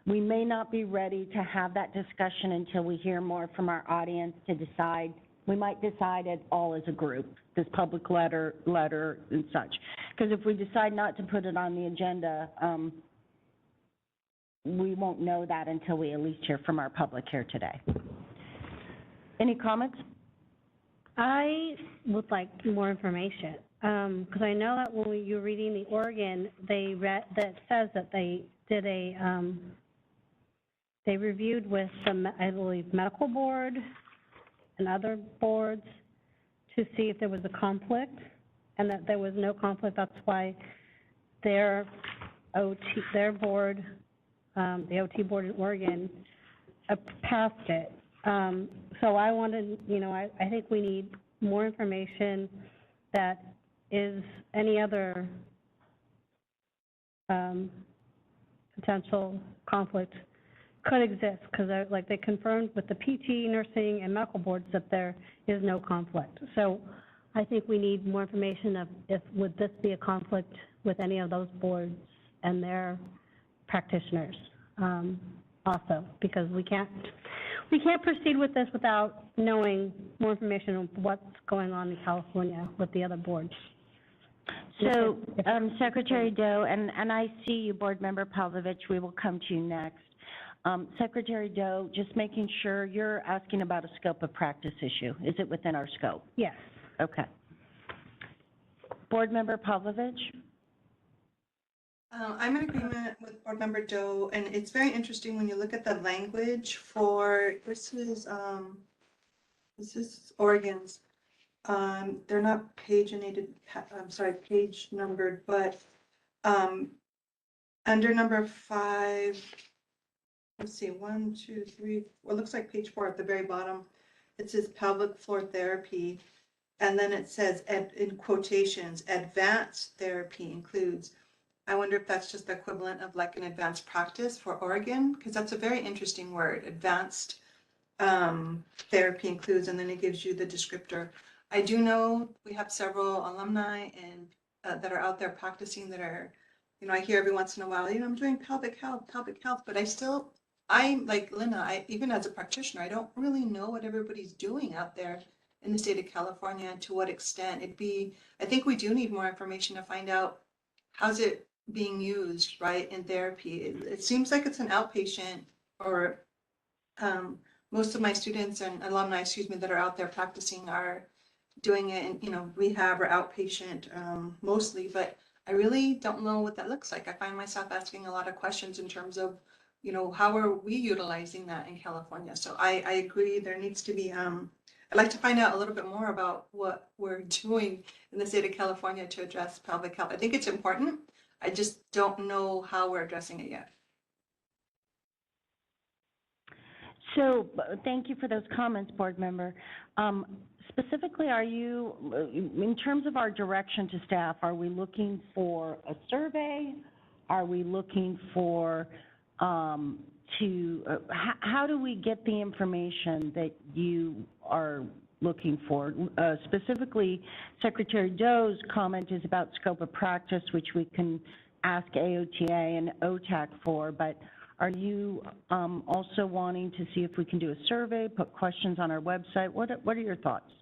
We may not be ready to have that discussion until we hear more from our audience to decide. We might decide it all as a group, this public letter and such. Because if we decide not to put it on the agenda, we won't know that until we at least hear from our public here today. Any comments? I would like more information, because I know that when you were reading the Oregon, that says that they did a They reviewed with the, I believe, medical board and other boards to see if there was a conflict, and that there was no conflict. That's why their board, the OT board in Oregon, passed it. So I wanted, I think we need more information that is any other potential conflict could exist, because they confirmed with the PT, nursing, and medical boards that there is no conflict. So I think we need more information of would this be a conflict with any of those boards and their practitioners also, because we can't proceed with this without knowing more information on what's going on in California with the other boards. So, Secretary Doe, and I see you, Board Member Pavlovich, we will come to you next. Secretary Doe, just making sure you're asking about a scope of practice issue. Is it within our scope? Yes. Okay. Board Member Pavlovich? I'm in agreement with Board Member Doe, and it's very interesting when you look at the language for, this is Oregon's. They're not page numbered, but under number 5, let's see, 1, 2, 3, well, it looks like page 4 at the very bottom. It says pelvic floor therapy, and then it says, in quotations, advanced therapy includes. I wonder if that's just the equivalent of like an advanced practice for Oregon, because that's a very interesting word. Advanced therapy includes, and then it gives you the descriptor. I do know we have several alumni and that are out there practicing that are, I hear every once in a while, I'm doing pelvic health, but I'm like Lynna, even as a practitioner, I don't really know what everybody's doing out there in the state of California and to what extent. I think we do need more information to find out how's it being used, right, in therapy. It seems like it's an outpatient, or most of my students and alumni, that are out there practicing are doing it in, rehab or outpatient mostly, but I really don't know what that looks like. I find myself asking a lot of questions in terms of, how are we utilizing that in California? So I agree there needs to be, I'd like to find out a little bit more about what we're doing in the state of California to address pelvic health. I think it's important. I just don't know how we're addressing it yet. So thank you for those comments, Board Member. Specifically, are you, in terms of our direction to staff, are we looking for a survey? Are we looking for, how do we get the information that you are looking for? Specifically, Secretary Doe's comment is about scope of practice, which we can ask AOTA and OTAC for, but are you also wanting to see if we can do a survey, put questions on our website? What are your thoughts?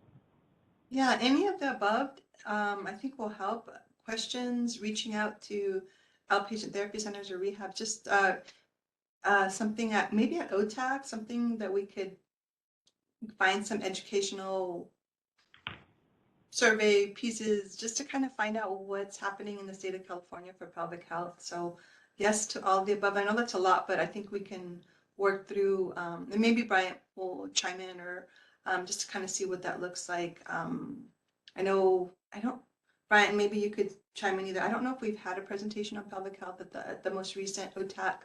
Yeah, any of the above, I think will help. Questions, reaching out to outpatient therapy centers or rehab, just something maybe at OTAC, something that we could find some educational survey pieces just to kind of find out what's happening in the state of California for pelvic health. So yes to all of the above. I know that's a lot, but I think we can work through, and maybe Bryant will chime in, or just to kind of see what that looks like. Bryant, maybe you could chime in either. I don't know if we've had a presentation on pelvic health at the most recent OTAC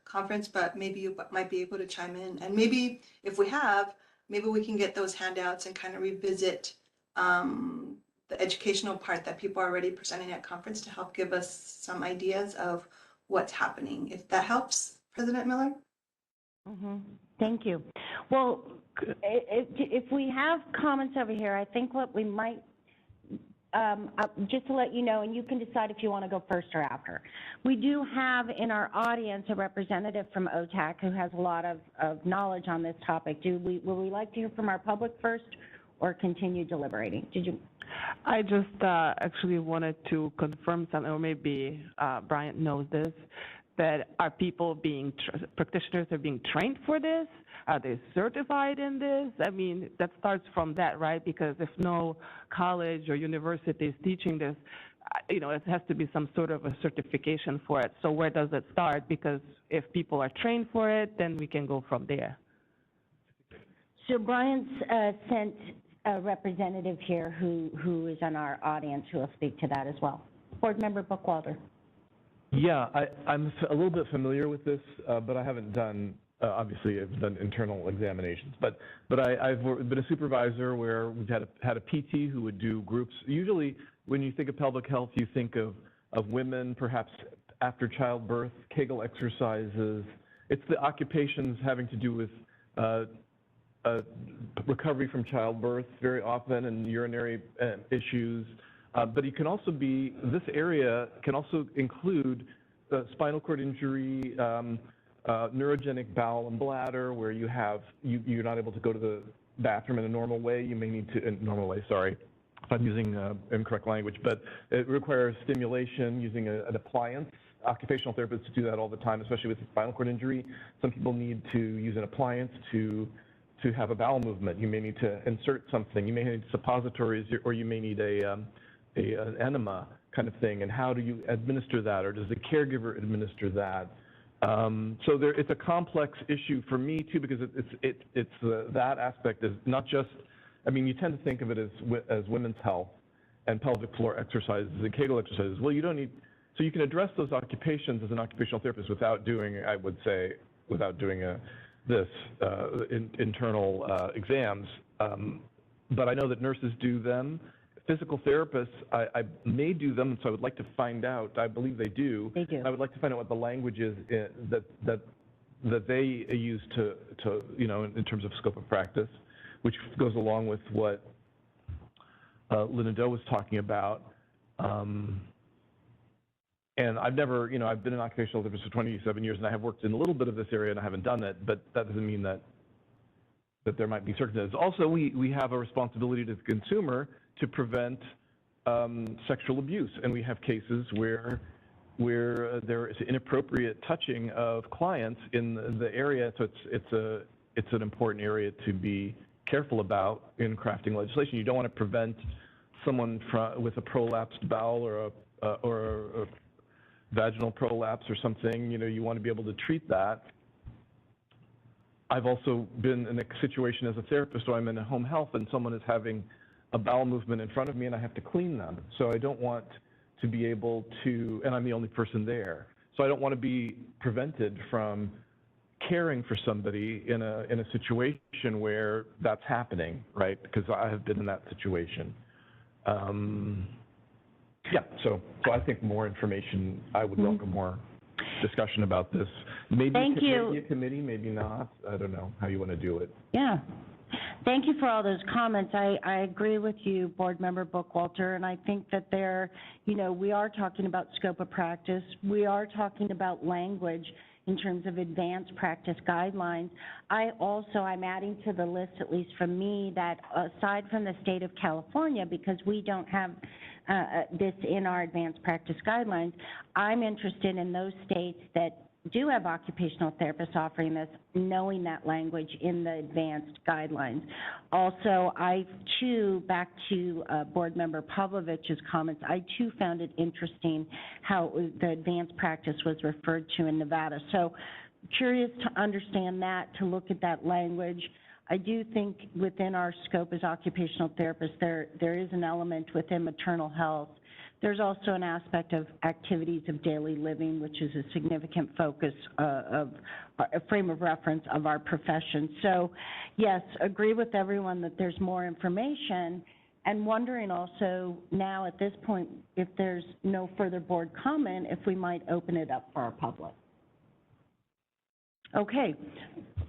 conference, but maybe you might be able to chime in. And maybe if we have, maybe we can get those handouts and kind of revisit the educational part that people are already presenting at conference to help give us some ideas of what's happening. If that helps, President Miller? Mm-hmm. Thank you. Well, if we have comments over here, I think what we might, just to let you know, and you can decide if you want to go first or after. We do have in our audience a representative from OTAC who has a lot of knowledge on this topic. Will we like to hear from our public first or continue deliberating? I just actually wanted to confirm something, or maybe Bryant knows this, that are people practitioners are being trained for this? Are they certified in this? I mean, that starts from that, right? Because if no college or university is teaching this, it has to be some sort of a certification for it. So where does it start? Because if people are trained for it, then we can go from there. So Brian's sent a representative here who is on our audience who will speak to that as well. Board Member Bookwalter. Yeah, I'm a little bit familiar with this, but I haven't done, obviously I've done internal examinations, but I've been a supervisor where we've had a PT who would do groups. Usually when you think of pelvic health, you think of women perhaps after childbirth, Kegel exercises. It's the occupations having to do with recovery from childbirth very often and urinary issues. But it can also be, this area can also include spinal cord injury, neurogenic bowel and bladder, where you're not able to go to the bathroom in a normal way. You may need to, in a normal way, sorry, if I'm using incorrect language, but it requires stimulation using an appliance. Occupational therapists do that all the time, especially with spinal cord injury. Some people need to use an appliance to have a bowel movement. You may need to insert something. You may need suppositories, or you may need an enema kind of thing. And how do you administer that, or does the caregiver administer that? So it's a complex issue for me too, because that aspect is not just. I mean, you tend to think of it as women's health and pelvic floor exercises and Kegel exercises. Well, you don't need. So you can address those occupations as an occupational therapist without doing, I would say, without doing internal exams. But I know that nurses do them. Physical therapists, I may do them, so I would like to find out. I believe they do. They do. I would like to find out what the language is that they use to in terms of scope of practice, which goes along with what Linda Doe was talking about. And I've never, I've been an occupational therapist for 27 years, and I have worked in a little bit of this area, and I haven't done it, but that doesn't mean that there might be circumstances. Also, we have a responsibility to the consumer to prevent sexual abuse, and we have cases where there is inappropriate touching of clients in the area, so it's an important area to be careful about in crafting legislation. You don't want to prevent someone with a prolapsed bowel or a vaginal prolapse or something. You want to be able to treat that. I've also been in a situation as a therapist where I'm in a home health and someone is having a bowel movement in front of me and I have to clean them. So I don't want to be able to, and I'm the only person there. So I don't want to be prevented from caring for somebody in a situation where that's happening, right? Because I have been in that situation. Yeah, so I think more information, I would welcome more discussion about this. Maybe a committee, maybe not. I don't know how you want to do it. Yeah. Thank you for all those comments. I agree with you, Board Member Bookwalter, and I think that we are talking about scope of practice. We are talking about language in terms of advanced practice guidelines. I'm adding to the list, at least from me, that aside from the state of California, because we don't have this in our advanced practice guidelines, I'm interested in those states that do have occupational therapists offering this, knowing that language in the advanced guidelines. Also, back to Board Member Pavlovich's comments, I too found it interesting how the advanced practice was referred to in Nevada. So curious to understand that, to look at that language. I do think within our scope as occupational therapists, there is an element within maternal health. There's also an aspect of activities of daily living, which is a significant focus of a frame of reference of our profession. So yes, agree with everyone that there's more information, and wondering also now at this point, if there's no further board comment, if we might open it up for our public. Okay,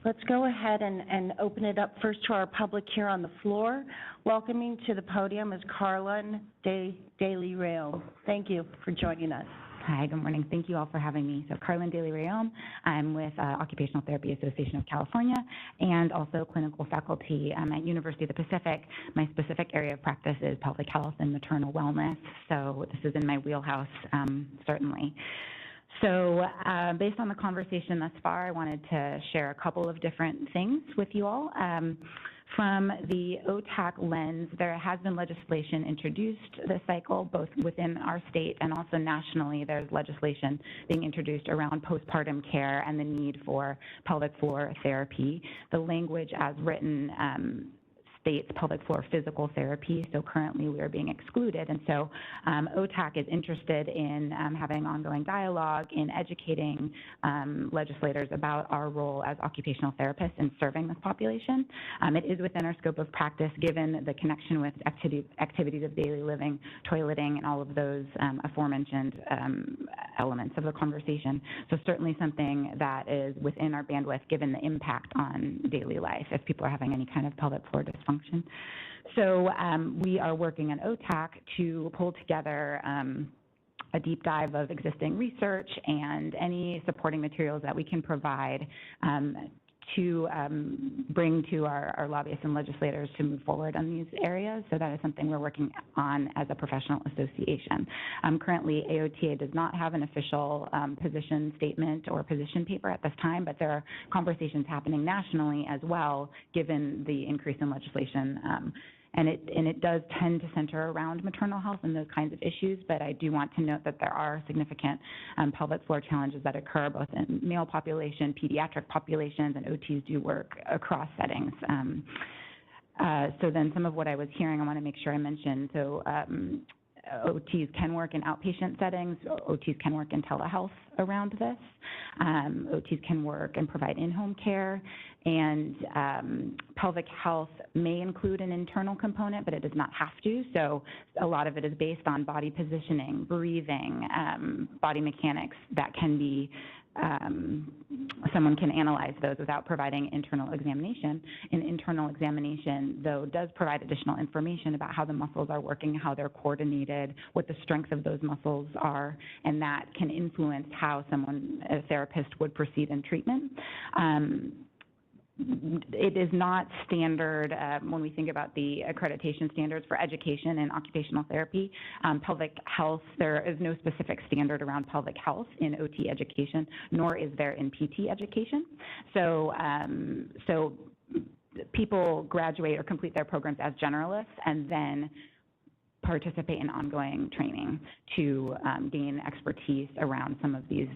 let's go ahead and open it up first to our public here on the floor. Welcoming to the podium is Carlin de Leon. Thank you for joining us. Hi, good morning. Thank you all for having me. So Carlin de Leon, I'm with Occupational Therapy Association of California and also clinical faculty at University of the Pacific. My specific area of practice is pelvic health and maternal wellness. So this is in my wheelhouse, certainly. So based on the conversation thus far, I wanted to share a couple of different things with you all. From the OTAC lens, there has been legislation introduced this cycle, both within our state and also nationally. There's legislation being introduced around postpartum care and the need for pelvic floor therapy. The language as written states pelvic floor physical therapy, so currently we are being excluded. And so OTAC is interested in having ongoing dialogue, in educating legislators about our role as occupational therapists in serving this population. It is within our scope of practice, given the connection with activities of daily living, toileting, and all of those aforementioned elements of the conversation. So certainly something that is within our bandwidth, given the impact on daily life if people are having any kind of pelvic floor dysfunction. So we are working on OTAC to pull together a deep dive of existing research and any supporting materials that we can provide to bring to our lobbyists and legislators to move forward on these areas. So that is something we're working on as a professional association. Currently, AOTA does not have an official position statement or position paper at this time, but there are conversations happening nationally as well, given the increase in legislation. And it does tend to center around maternal health and those kinds of issues, but I do want to note that there are significant pelvic floor challenges that occur both in male population, pediatric populations, and OTs do work across settings. So then some of what I was hearing, I want to make sure I mention. So OTs can work in outpatient settings. OTs can work in telehealth around this. OTs can work and provide in-home care. And pelvic health may include an internal component, but it does not have to. So a lot of it is based on body positioning, breathing, body mechanics that can be someone can analyze those without providing internal examination. An internal examination, though, does provide additional information about how the muscles are working, how they're coordinated, what the strength of those muscles are, and that can influence how someone, a therapist, would proceed in treatment. It is not standard when we think about the accreditation standards for education and occupational therapy. Pelvic health, there is no specific standard around pelvic health in OT education, nor is there in PT education. So, people graduate or complete their programs as generalists and then participate in ongoing training to gain expertise around some of these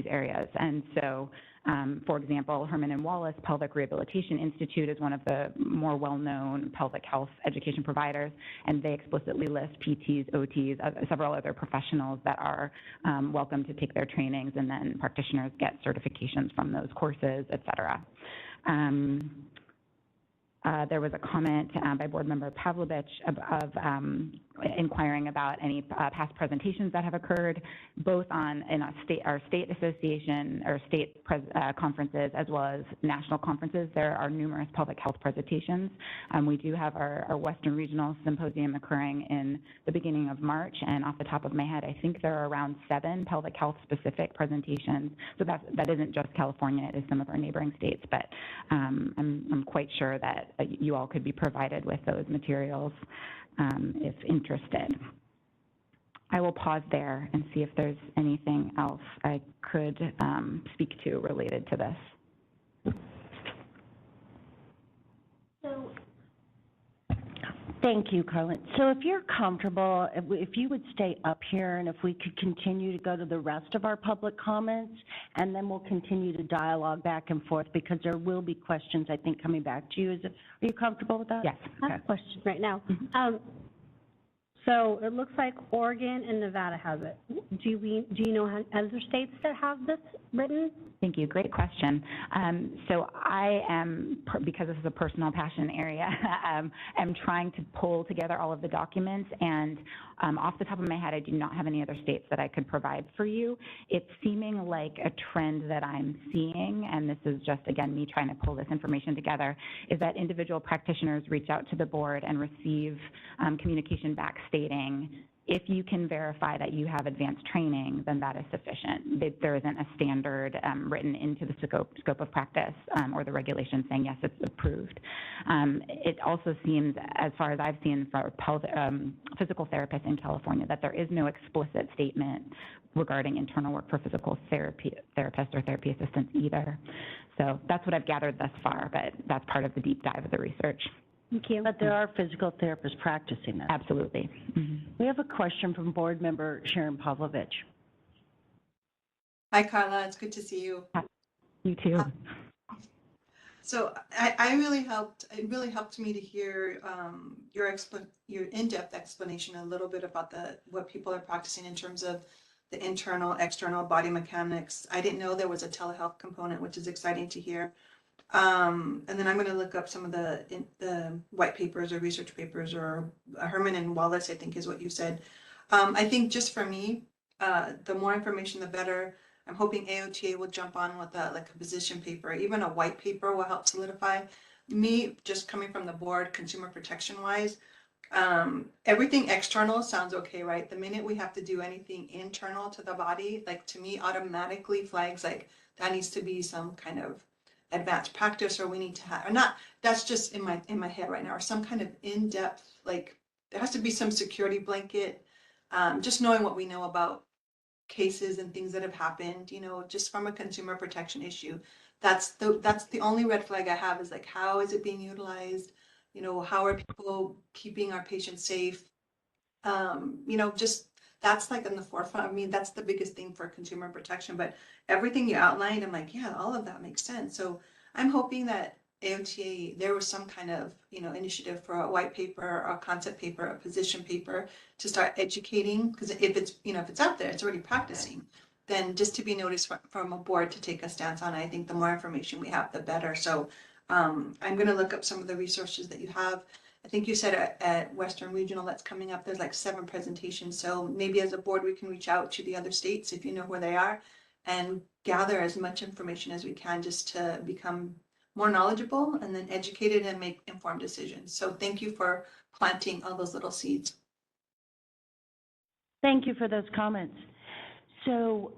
areas. And so, for example, Herman and Wallace Pelvic Rehabilitation Institute is one of the more well-known pelvic health education providers, and they explicitly list PTs, OTs, several other professionals that are welcome to take their trainings, and then practitioners get certifications from those courses, et cetera. There was a comment by Board Member Pavlovich of inquiring about any past presentations that have occurred, both on in our state association or state conferences as well as national conferences. There are numerous pelvic health presentations. We do have our Western Regional Symposium occurring in the beginning of March, and off the top of my head, I think there are around 7 pelvic health specific presentations. So that isn't just California, it is some of our neighboring states, but I'm quite sure that you all could be provided with those materials if interested. I will pause there and see if there's anything else I could speak to related to this. So, thank you, Carlin. So if you're comfortable, if you would stay up here and if we could continue to go to the rest of our public comments, and then we'll continue to dialogue back and forth because there will be questions, I think, coming back to you. Are you comfortable with that? Yes. I have a question right now. So it looks like Oregon and Nevada has it. Do you know other states that have this written? Thank you. Great question. So I am, because this is a personal passion area, am trying to pull together all of the documents, and off the top of my head, I do not have any other states that I could provide for you. It's seeming like a trend that I'm seeing, and this is just, again, me trying to pull this information together, is that individual practitioners reach out to the board and receive communication back stating, if you can verify that you have advanced training, then that is sufficient. There isn't a standard written into the scope of practice or the regulation saying, yes, it's approved. It also seems, as far as I've seen for physical therapists in California, that there is no explicit statement regarding internal work for physical therapists or therapy assistants either. So that's what I've gathered thus far, but that's part of the deep dive of the research. Thank you. But there are physical therapists practicing that. Absolutely. We have a question from board member Sharon Pavlovich. Hi, Carla. It's good to see you. You too. So it really helped me to hear your in-depth explanation a little bit about what people are practicing in terms of the internal, external body mechanics. I didn't know there was a telehealth component, which is exciting to hear. And then I'm going to look up some of the white papers or research papers, or Herman and Wallace, I think is what you said. I think just for me, the more information, the better. I'm hoping AOTA will jump on with a position paper. Even a white paper will help solidify. Me, just coming from the board, consumer protection wise, everything external sounds okay, right? The minute we have to do anything internal to the body, like to me automatically flags like that needs to be some kind of advanced practice, or we need to have, or not, that's just in my head right now, or some kind of in-depth, like there has to be some security blanket, just knowing what we know about cases and things that have happened, just from a consumer protection issue. That's the only red flag I have, is like, how is it being utilized? How are people keeping our patients safe? Just that's like in the forefront. I mean, that's the biggest thing for consumer protection, but everything you outlined, I'm like, yeah, all of that makes sense. So I'm hoping that AOTA, there was some kind of, initiative for a white paper, or a concept paper, a position paper to start educating, because if it's out there, it's already practicing, then just to be noticed from a board to take a stance on it. I think the more information we have, the better. So I'm going to look up some of the resources that you have. I think you said at Western Regional that's coming up, there's like 7 presentations. So maybe as a board, we can reach out to the other states if you know where they are, and gather as much information as we can, just to become more knowledgeable and then educated and make informed decisions. So thank you for planting all those little seeds. Thank you for those comments. So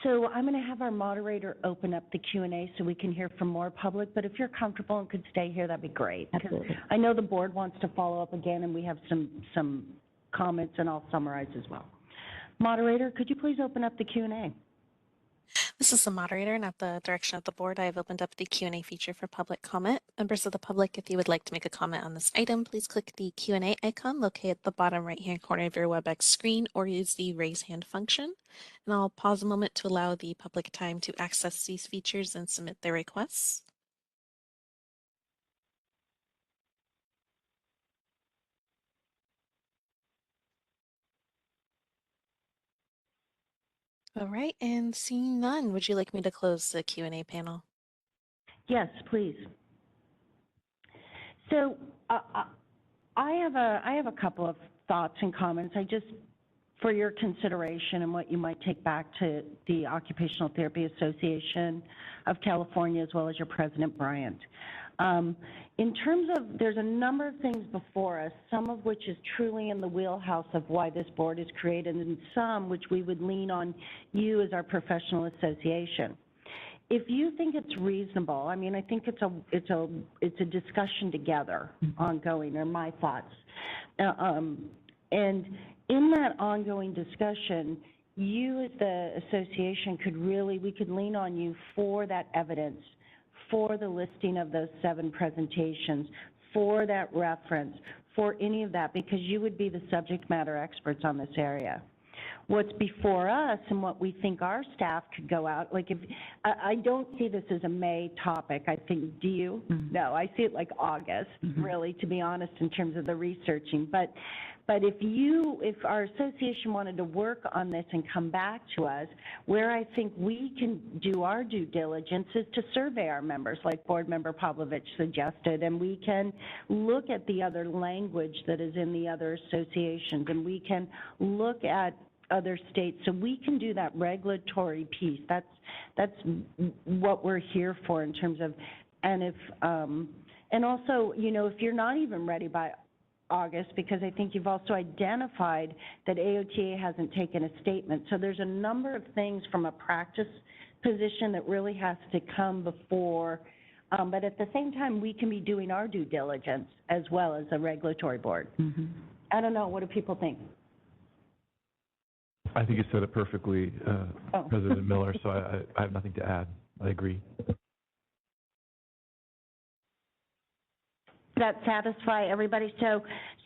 I'm going to have our moderator open up the Q&A so we can hear from more public, but if you're comfortable and could stay here, that'd be great. Absolutely. I know the board wants to follow up again, and we have some comments, and I'll summarize as well. Moderator, could you please open up the Q&A? This is the moderator, and at the direction of the board, I have opened up the Q&A feature for public comment. Members of the public, if you would like to make a comment on this item, please click the Q&A icon located at the bottom right-hand corner of your WebEx screen, or use the raise hand function. And I'll pause a moment to allow the public time to access these features and submit their requests. All right, and seeing none, would you like me to close the Q&A panel? Yes, please. So I have a couple of thoughts and comments. For your consideration and what you might take back to the Occupational Therapy Association of California, as well as your president, Bryant. In terms of, there's a number of things before us, some of which is truly in the wheelhouse of why this board is created, and some which we would lean on you as our professional association. If you think it's reasonable, I mean, I think it's a discussion together, ongoing, are my thoughts. And in that ongoing discussion, you as the association we could lean on you for that evidence, for the listing of those 7 presentations, for that reference, for any of that, because you would be the subject matter experts on this area. What's before us and what we think our staff could go out, like I don't see this as a May topic, I think, do you? Mm-hmm. No, I see it like August, really, to be honest, in terms of the researching. But if our association wanted to work on this and come back to us, where I think we can do our due diligence is to survey our members, like Board Member Pavlovich suggested, and we can look at the other language that is in the other associations, and we can look at other states, so we can do that regulatory piece. That's what we're here for in terms of, and if, and also, if you're not even ready by August, because I think you've also identified that AOTA hasn't taken a statement. So there's a number of things from a practice position that really has to come before, but at the same time, we can be doing our due diligence as well as a regulatory board. I don't know, what do people think? I think you said it perfectly, President Miller, so I have nothing to add. I agree. that satisfy everybody?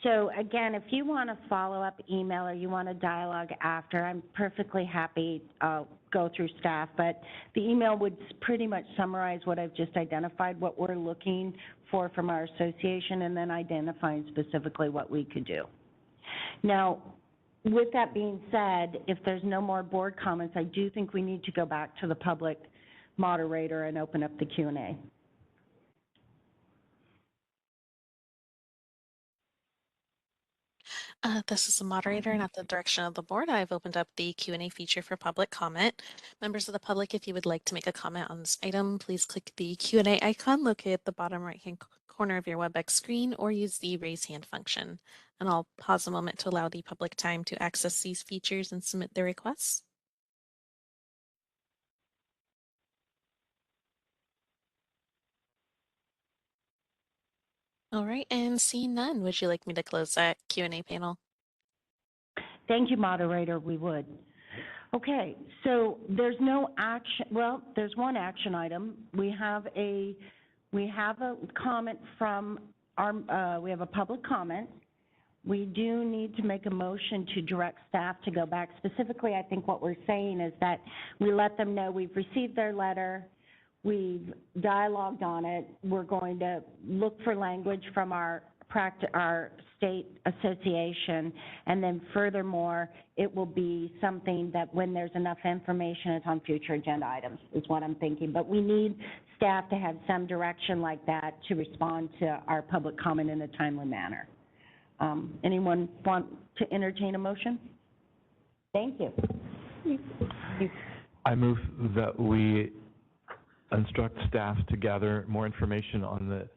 So again, if you want to follow up email or you want to dialogue after, I'm perfectly happy. I'll go through staff, but the email would pretty much summarize what I've just identified, what we're looking for from our association, and then identifying specifically what we could do. Now, with that being said, if there's no more board comments, I do think we need to go back to the public moderator and open up the Q&A. This is the moderator, and at the direction of the board, I've opened up the Q&A feature for public comment. Members of the public, if you would like to make a comment on this item, please click the Q&A icon located at the bottom right-hand corner of your WebEx screen or use the raise hand function. And I'll pause a moment to allow the public time to access these features and submit their requests. All right, and seeing none, would you like me to close that Q&A panel? Thank you, moderator, we would. Okay, so there's no action, well, there's one action item. We have a comment from our, we have a public comment. We do need to make a motion to direct staff to go back. Specifically, I think what we're saying is that we let them know we've received their letter, we've dialogued on it, we're going to look for language from our state association, and then furthermore, it will be something that when there's enough information, it's on future agenda items, is what I'm thinking. But we need staff to have some direction like that to respond to our public comment in a timely manner. Anyone want to entertain a motion? Thank you. I move that we instruct staff to gather more information on the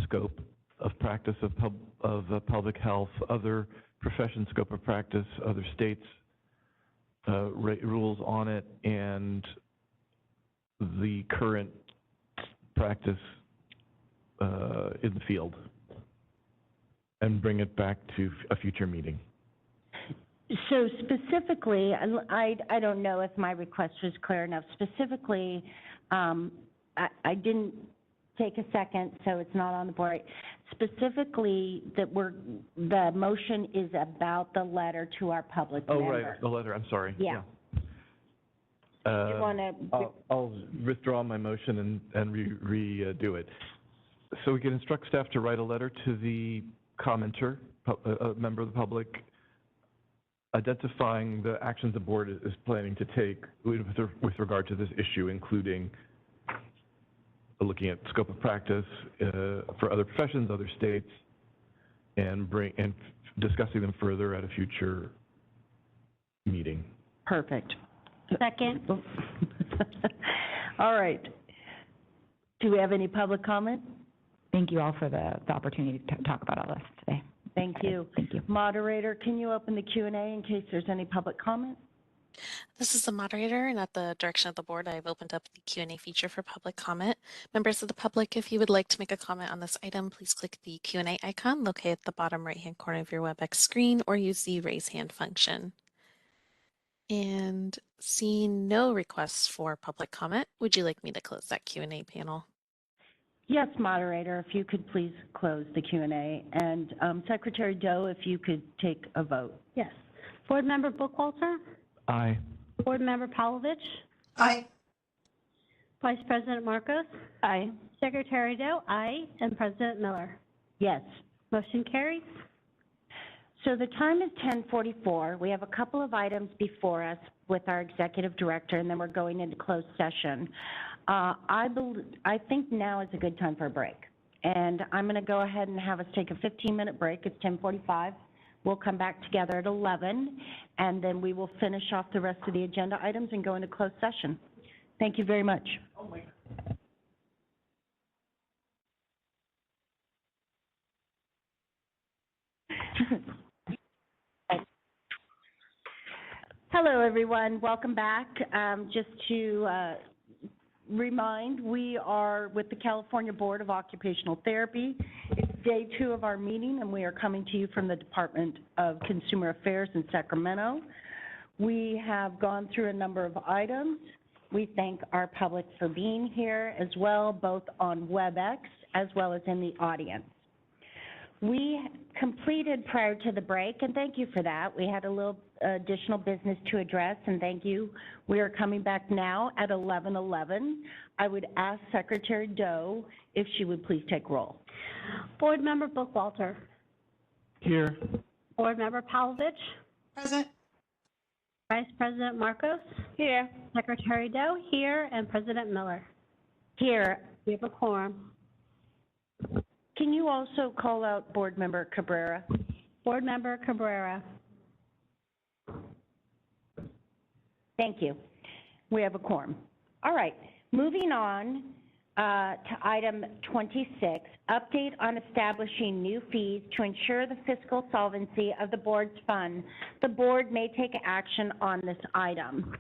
scope of practice of public health, other profession scope of practice, other states' rules on it, and the current practice in the field, and bring it back to a future meeting. So specifically, I don't know if my request was clear enough. Specifically, I didn't take a second, so it's not on the board. Specifically, that the motion is about the letter to our public member. Oh, right, the letter, I'm sorry. Yeah. Do you want to? I'll withdraw my motion and redo it. So we can instruct staff to write a letter to the commenter, a member of the public, identifying the actions the board is planning to take with regard to this issue, including looking at scope of practice for other professions, other states, and discussing them further at a future meeting. Perfect. Second. All right. Do we have any public comment? Thank you all for the opportunity to talk about all this today. Thank you. Thank you. Moderator, can you open the Q&A in case there's any public comment? This is the moderator, and at the direction of the board, I've opened up the Q&A feature for public comment. Members of the public, if you would like to make a comment on this item, please click the Q&A icon located at the bottom right-hand corner of your WebEx screen or use the raise hand function. And seeing no requests for public comment, would you like me to close that Q&A panel? Yes, moderator, if you could please close the Q&A. And Secretary Doe, if you could take a vote. Yes. Board Member Bookwalter? Aye. Board Member Pavlovich? Aye. Vice President Marcos? Aye. Secretary Doe? Aye. And President Miller? Yes. Motion carries. So the time is 10:44. We have a couple of items before us with our executive director, and then we're going into closed session. I think now is a good time for a break. And I'm going to go ahead and have us take a 15-minute break. It's 10:45. We'll come back together at 11, and then we will finish off the rest of the agenda items and go into closed session. Thank you very much. Oh my God. Hello, everyone. Welcome back. Just to remind, we are with the California Board of Occupational Therapy. It's day 2 of our meeting, and we are coming to you from the Department of Consumer Affairs in Sacramento. We have gone through a number of items. We thank our public for being here as well, both on WebEx as well as in the audience. we completed prior to the break, and thank you for that. We had a little additional business to address, and thank you. We are coming back now at 11:11. I would ask Secretary Doe if she would please take roll. Board Member Bookwalter. Here. Board Member Pavlovich. Present. Vice President Marcos. Here. Secretary Doe here, and President Miller. Here. We have a quorum. Can you also call out Board Member Cabrera? Board Member Cabrera. Thank you. We have a quorum. All right, moving on to item 26, update on establishing new fees to ensure the fiscal solvency of the board's fund. The board may take action on this item.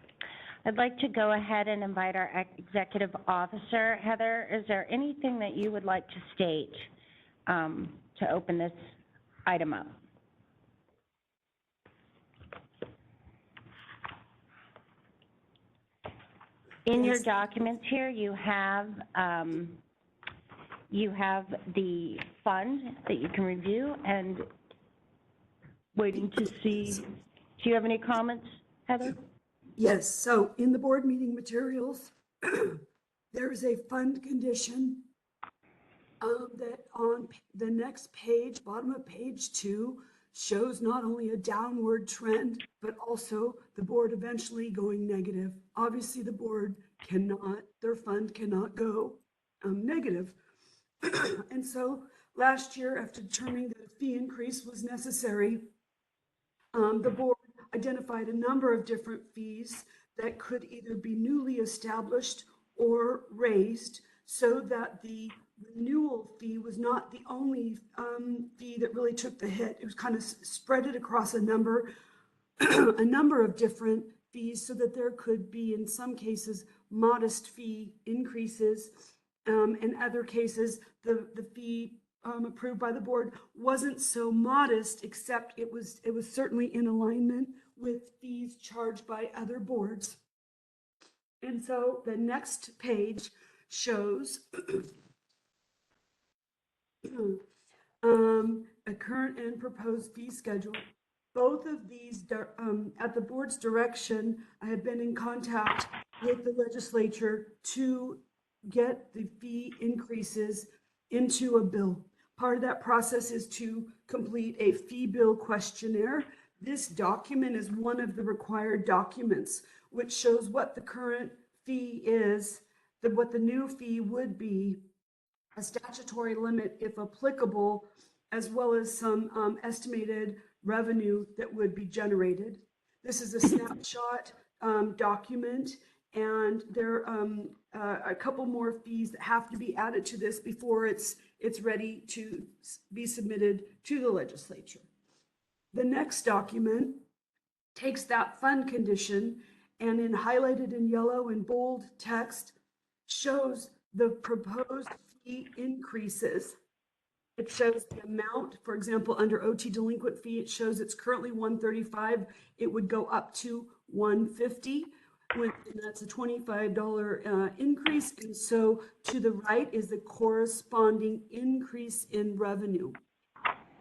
I'd like to go ahead and invite our executive officer. Heather, is there anything that you would like to state to open this item up? In your documents here, you have the fund that you can review, and waiting to see. Do you have any comments, Heather? Yes, so in the board meeting materials, there is a fund condition that on the next page, bottom of page 2, shows not only a downward trend, but also the board eventually going negative. Obviously, the board cannot, their fund cannot go negative. And so last year, after determining that a fee increase was necessary, the board identified a number of different fees that could either be newly established or raised, so that the renewal fee was not the only fee that really took the hit. It was kind of spread it across a number of different fees, so that there could be, in some cases, modest fee increases. In other cases, the fee approved by the board wasn't so modest, except it was certainly in alignment with fees charged by other boards. And so the next page shows a current and proposed fee schedule. Both of these, at the board's direction, I have been in contact with the legislature to get the fee increases into a bill. Part of that process is to complete a fee bill questionnaire. This document is one of the required documents, which shows what the current fee is, what the new fee would be, a statutory limit if applicable, as well as some estimated revenue that would be generated. This is a snapshot document, and there are a couple more fees that have to be added to this before it's ready to be submitted to the legislature. The next document takes that fund condition and, in highlighted in yellow and bold text, shows the proposed fee increases. It shows the amount. For example, under OT delinquent fee, it shows it's currently $135. It would go up to $150. And that's a $25 increase. And so to the right is the corresponding increase in revenue.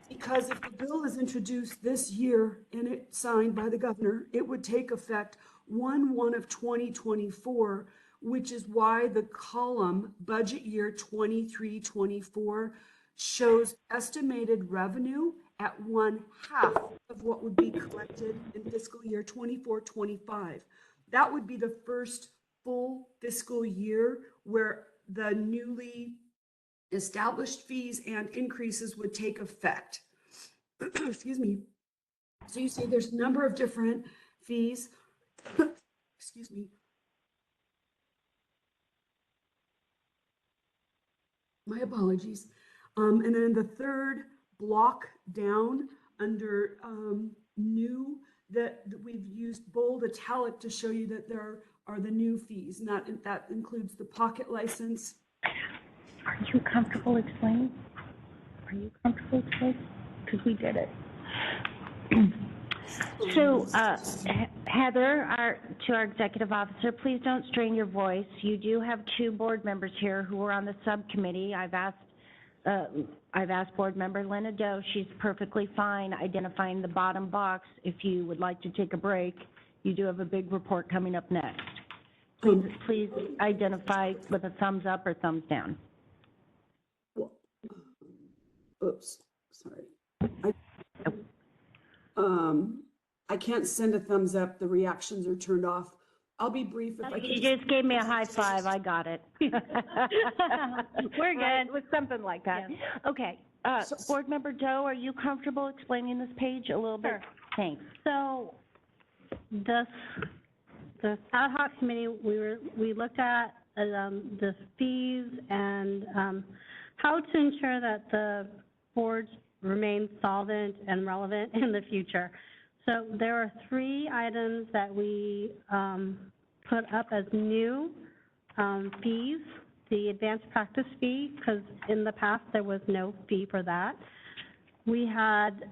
Because if the bill is introduced this year and it's signed by the governor, it would take effect 1/1 of 2024, which is why the column budget year 23-24 shows estimated revenue at 1/2 of what would be collected in fiscal year 24-25. That would be the first full fiscal year where the newly established fees and increases would take effect. Excuse me. So you see there's a number of different fees. Excuse me. My apologies. And then in the third block down under new, that we've used bold italic to show you that there are the new fees, and that includes the pocket license. Are you comfortable explaining? Are you comfortable explaining? Because we did it. So, Heather, to our executive officer, please don't strain your voice. You do have 2 board members here who are on the subcommittee. I've asked I've asked Board Member Linda Doe, she's perfectly fine identifying the bottom box. If you would like to take a break, you do have a big report coming up next. Please identify with a thumbs up or thumbs down. Oops, sorry. I can't send a thumbs up. The reactions are turned off. I'll be brief if I can. You just gave me a high five. I got it. We're good. It was something like that. Yeah. Okay. Board Member Doe, are you comfortable explaining this page a little bit? Sure. Thanks. So the ad hoc committee, we looked at the fees and how to ensure that the boards remain solvent and relevant in the future. So there are 3 items that we put up as new fees. The advanced practice fee, because in the past there was no fee for that. We had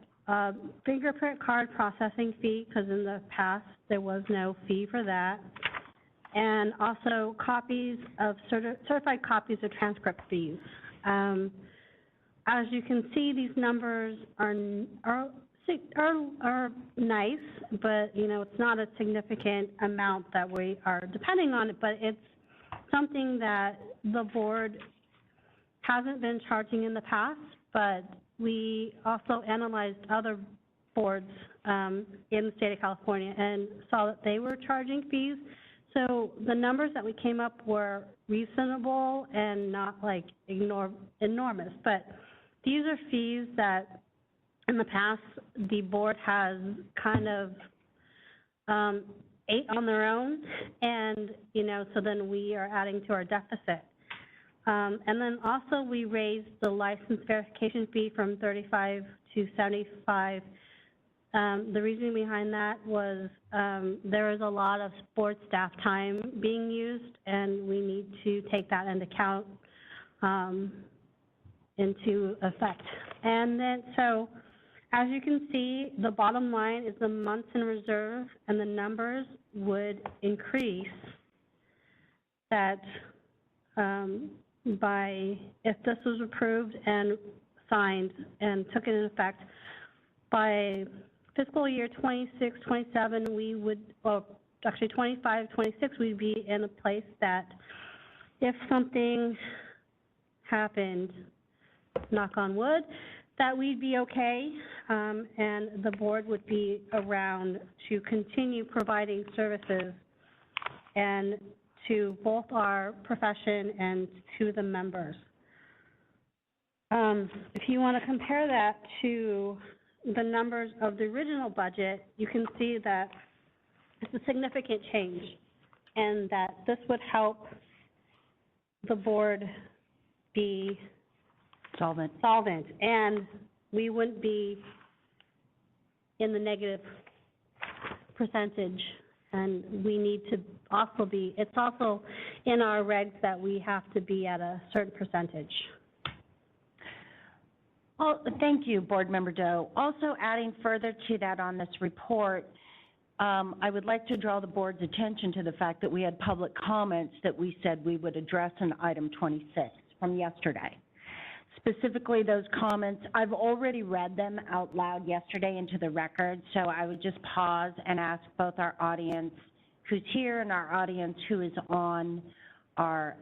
fingerprint card processing fee, because in the past there was no fee for that. And also copies of certified copies of transcript fees. As you can see, these numbers are nice, but it's not a significant amount that we are depending on it, but it's something that the board hasn't been charging in the past, but we also analyzed other boards in the state of California and saw that they were charging fees. So the numbers that we came up were reasonable and not like enormous, but these are fees that in the past the board has kind of ate on their own, and so then we are adding to our deficit. And then also we raised the license verification fee from $35 to $75. The reason behind that was there is a lot of board staff time being used, and we need to take that into account, into effect. And then, so as you can see, the bottom line is the months in reserve, and the numbers would increase that if this was approved and signed and took it in effect, by fiscal year 26, 27, we would, well, actually 25, 26, we'd be in a place that if something happened, knock on wood, that we'd be okay, and the board would be around to continue providing services and to both our profession and to the members. If you want to compare that to the numbers of the original budget, you can see that it's a significant change, and that this would help the board be solvent, and we wouldn't be in the negative percentage. And we need to also be, it's also in our regs that we have to be at a certain percentage. Well, thank you, Board Member Doe. Also adding further to that on this report, I would like to draw the board's attention to the fact that we had public comments that we said we would address in item 26 from yesterday. Specifically, those comments, I've already read them out loud yesterday into the record, so I would just pause and ask both our audience who's here and our audience who is on our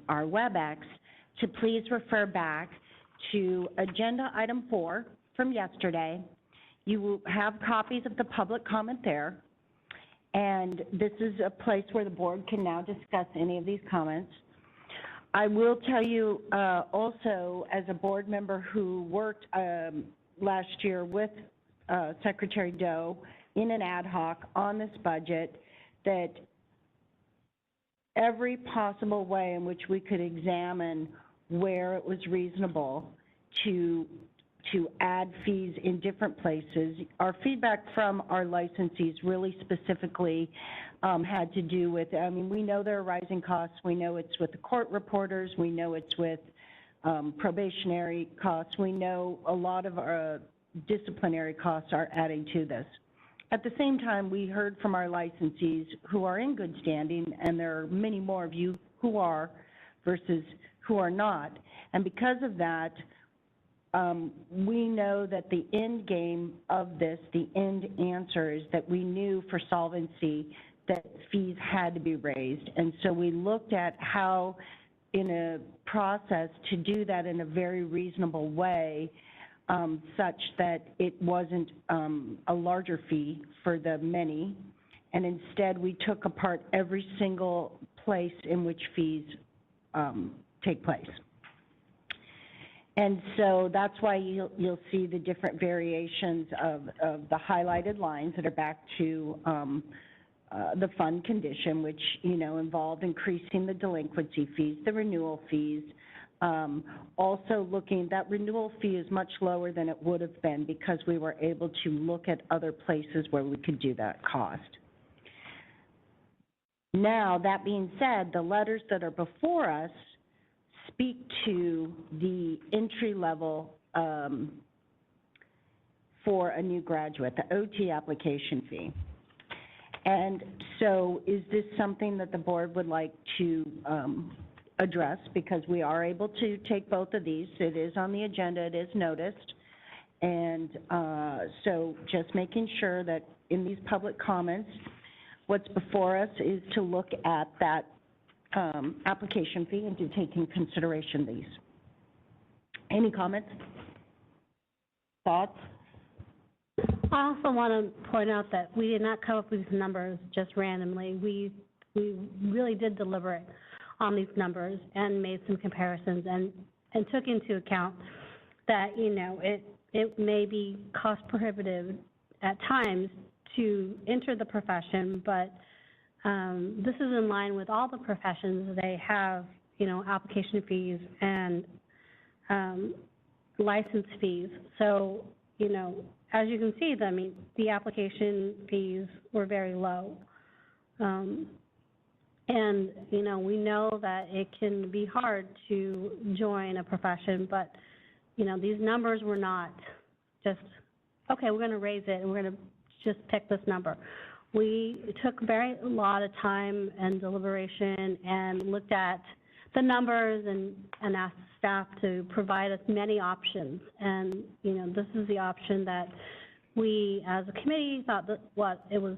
WebEx to please refer back to Agenda Item 4 from yesterday. You will have copies of the public comment there, and this is a place where the board can now discuss any of these comments. I will tell you also, as a board member who worked last year with Secretary Doe in an ad hoc on this budget, that every possible way in which we could examine where it was reasonable to add fees in different places. Our feedback from our licensees really specifically had to do with, I mean, we know there are rising costs. We know it's with the court reporters. We know it's with probationary costs. We know a lot of our disciplinary costs are adding to this. At the same time, we heard from our licensees who are in good standing, and there are many more of you who are versus who are not. And because of that, we know that the end game of this, the end answer is that we knew for solvency that fees had to be raised. And so we looked at how in a process to do that in a very reasonable way, such that it wasn't a larger fee for the many. And instead, we took apart every single place in which fees take place. And so that's why you'll see the different variations of the highlighted lines that are back to the fund condition, which, you know, involved increasing the delinquency fees, the renewal fees. Also looking, that renewal fee is much lower than it would have been because we were able to look at other places where we could do that cost. Now, that being said, the letters that are before us speak to the entry level for a new graduate, the OT application fee. And so is this something that the board would like to address? Because we are able to take both of these. It is on the agenda, it is noticed. And so just making sure that in these public comments, what's before us is to look at that application fee and to take in consideration these. Any comments? Thoughts? I also want to point out that we did not come up with these numbers just randomly. We really did deliberate on these numbers and made some comparisons and took into account that, you know, it may be cost prohibitive at times to enter the profession, but this is in line with all the professions. They have, you know, application fees and license fees. So, you know, as you can see, the application fees were very low. And, you know, we know that it can be hard to join a profession, but, you know, these numbers were not just, okay, we're going to raise it and we're going to just pick this number. We took a lot of time and deliberation and looked at the numbers and asked staff to provide us many options. And, you know, this is the option that we, as a committee, thought that it was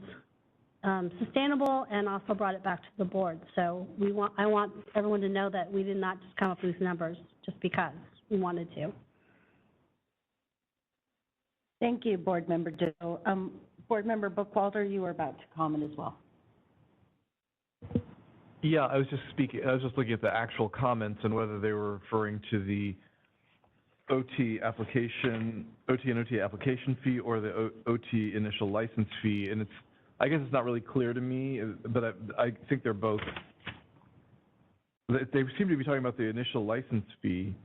sustainable and also brought it back to the board. So I want everyone to know that we did not just come up with these numbers just because we wanted to. Thank you, Board Member Dill. Board Member Bookwalter, you were about to comment as well. Yeah, I was just looking at the actual comments and whether they were referring to the OT and OT application fee or the OT initial license fee. And I guess it's not really clear to me, but I think they're both. They seem to be talking about the initial license fee,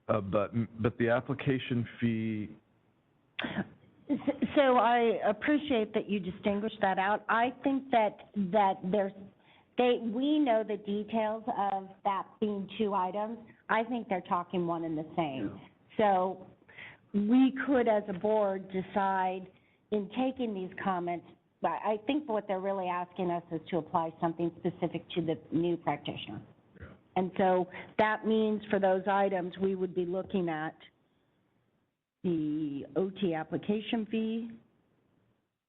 but the application fee. So I appreciate that you distinguished that out. I think that we know the details of that being two items. I think they're talking one and the same. So we could, as a board, decide in taking these comments, I think what they're really asking us is to apply something specific to the new practitioner. Yeah. And so that means for those items, we would be looking at the OT application fee.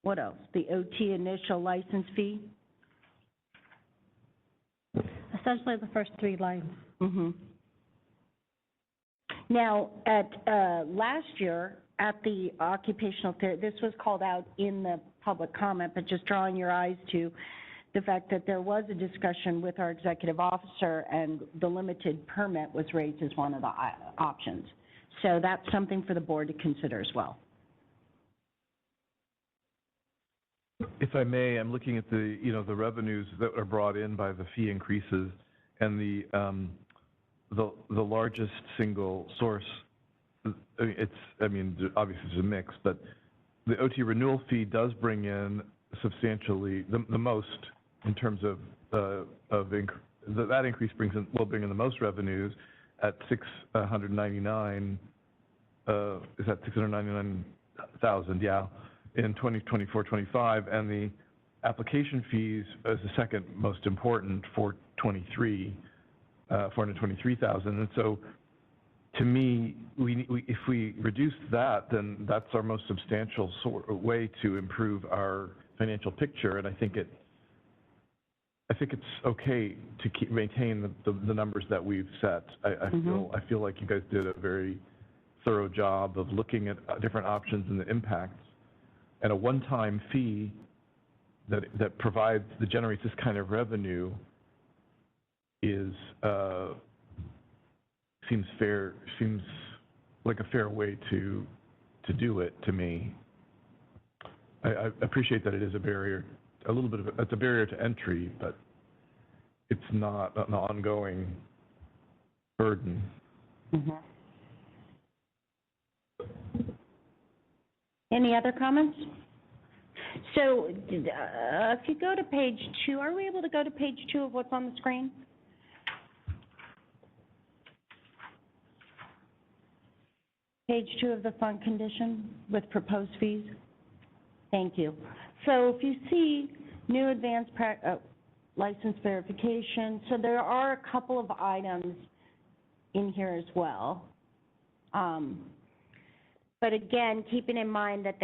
What else? The OT initial license fee. Essentially the first three lines. Mm-hmm. Now, at last year, at the occupational therapy, this was called out in the public comment, but just drawing your eyes to the fact that there was a discussion with our executive officer and the limited permit was raised as one of the options. So that's something for the board to consider as well. If I may, I'm looking at the revenues that are brought in by the fee increases, and the largest single source. Obviously it's a mix, but the OT renewal fee does bring in substantially the most in terms of that increase will bring in the most revenues at 699. Is that 699,000? Yeah, in 2024-25, and the application fees is the second most important for 23, 423,000. And so, to me, if we reduce that, then that's our most substantial way to improve our financial picture. And I think it's okay to maintain the numbers that we've set. I feel like you guys did a very thorough job of looking at different options and the impacts. And a one-time fee that generates this kind of revenue seems like a fair way to do it to me. I appreciate that it is a barrier, it's a barrier to entry, but it's not an ongoing burden. Any other comments? So if you go to page 2, are we able to go to page 2 of what's on the screen? Page 2 of the fund condition with proposed fees. Thank you. So if you see new advanced license verification, so there are a couple of items in here as well. But again, keeping in mind that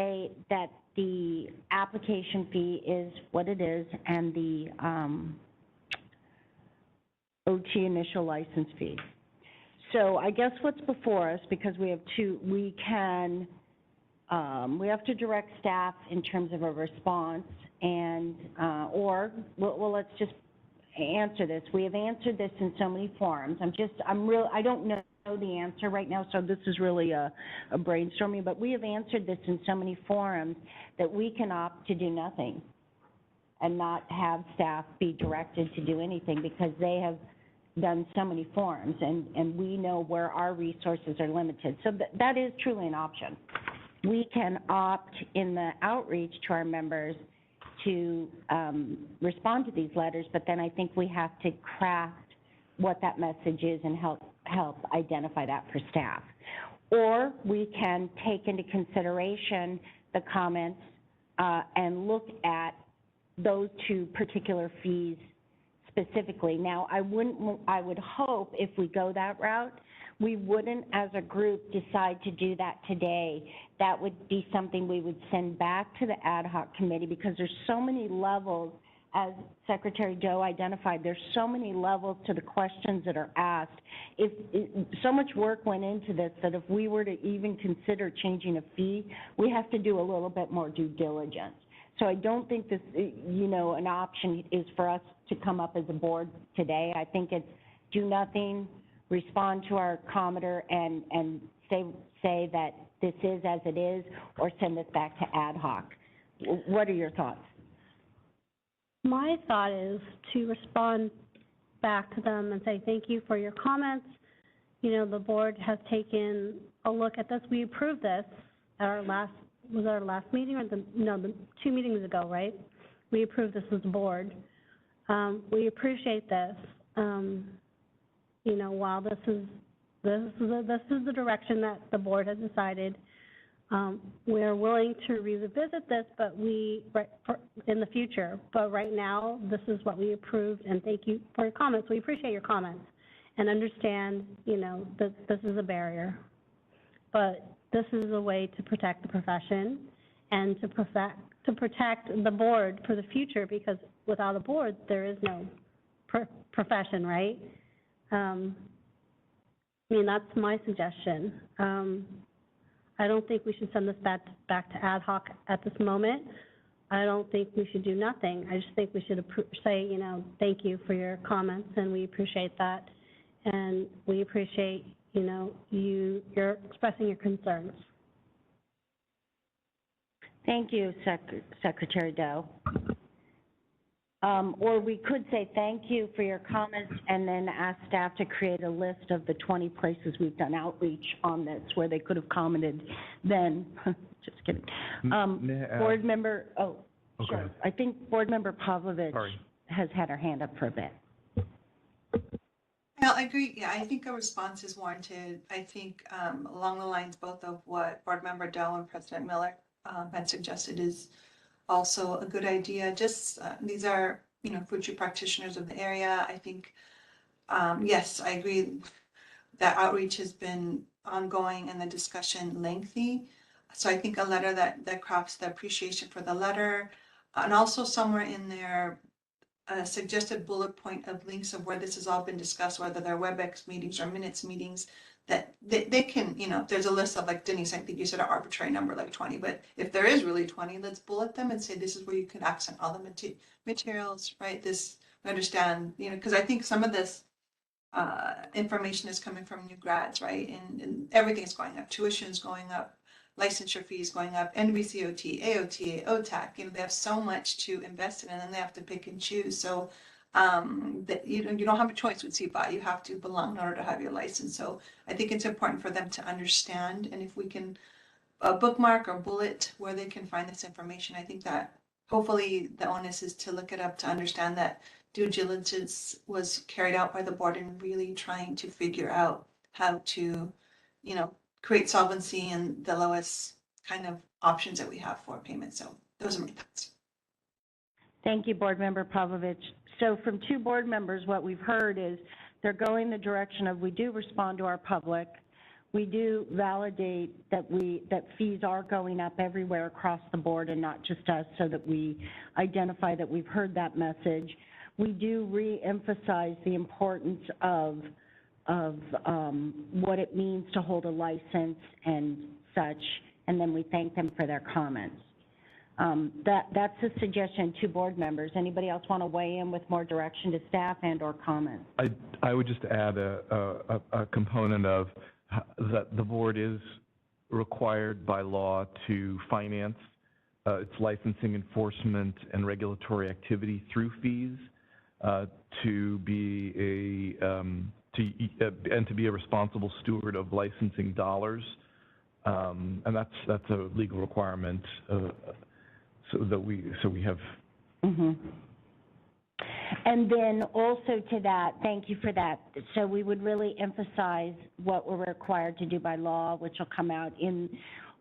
the application fee is what it is, and the OT initial license fee. So I guess what's before us, because we have we have to direct staff in terms of a response, and well, let's just answer this. We have answered this in so many forums. I don't know the answer right now, so this is really a brainstorming, but we have answered this in so many forums that we can opt to do nothing and not have staff be directed to do anything, because they have done so many forums, and we know where our resources are limited. So that is truly an option. We can opt in the outreach to our members to respond to these letters, but then I think we have to craft what that message is and help identify that for staff. Or we can take into consideration the comments and look at those two particular fees specifically. Now, I would hope if we go that route, we wouldn't as a group decide to do that today. That would be something we would send back to the ad hoc committee, because there's so many levels, as Secretary Doe identified, there's so many levels to the questions that are asked. So much work went into this that if we were to even consider changing a fee, we have to do a little bit more due diligence. So I don't think this, an option is for us to come up as a board today. I think it's do nothing, respond to our commenter, and say that this is as it is, or send this back to ad hoc. What are your thoughts? My thought is to respond back to them and say, thank you for your comments. The board has taken a look at this. We approved this at our last meeting, or the 2 meetings ago, right? We approved this as a board. We appreciate this. While this is the direction that the board has decided, we're willing to revisit this, but in the future. But right now, this is what we approved, and thank you for your comments. We appreciate your comments and understand, that this is a barrier. But this is a way to protect the profession and to protect the board for the future, because without a board, there is no profession, right? That's my suggestion. I don't think we should send this back to ad hoc at this moment. I don't think we should do nothing. I just think we should say, thank you for your comments, and we appreciate that. And we appreciate, you're expressing your concerns. Thank you, Secretary Doe. Or we could say thank you for your comments, and then ask staff to create a list of the 20 places we've done outreach on this where they could have commented then. Just kidding. Board member, sure. I think Board Member Pavlovich has had her hand up for a bit. Yeah, I agree. Yeah, I think a response is warranted. I think along the lines both of what Board Member Doe and President Miller had suggested is also a good idea. Just these are, future practitioners of the area. I think yes, I agree that outreach has been ongoing and the discussion lengthy. So I think a letter that crafts the appreciation for the letter, and also somewhere in there, a suggested bullet point of links of where this has all been discussed, whether they're WebEx meetings or minutes meetings, that they can, you know, there's a list of, like Denise, I think you said an arbitrary number like 20, but if there is really 20, let's bullet them and say this is where you can access all the materials, right? This, we understand, you know, because I think some of this information is coming from new grads, right? And everything's going up, tuition's going up, licensure fees going up, NBCOT, AOTA, OTAC, you know, they have so much to invest in and then they have to pick and choose. So that you don't have a choice with CBOT, you have to belong in order to have your license. So I think it's important for them to understand, and if we can bookmark or bullet where they can find this information, I think that hopefully the onus is to look it up to understand that due diligence was carried out by the board in really trying to figure out how to, you know, create solvency and the lowest kind of options that we have for payment. So those are my thoughts. Thank you, Board Member Pavlovich. So from two board members, what we've heard is they're going the direction of we do respond to our public. We do validate that fees are going up everywhere across the board and not just us, so that we identify that we've heard that message. We do re-emphasize the importance of what it means to hold a license and such, and then we thank them for their comments. That's a suggestion to board members. Anybody else want to weigh in with more direction to staff and or comments? I would just add a component of that the board is required by law to finance its licensing, enforcement, and regulatory activity through fees, to be a responsible steward of licensing dollars, and that's a legal requirement. So we have. Mm-hmm. And then also to that, thank you for that. So we would really emphasize what we're required to do by law, which will come out in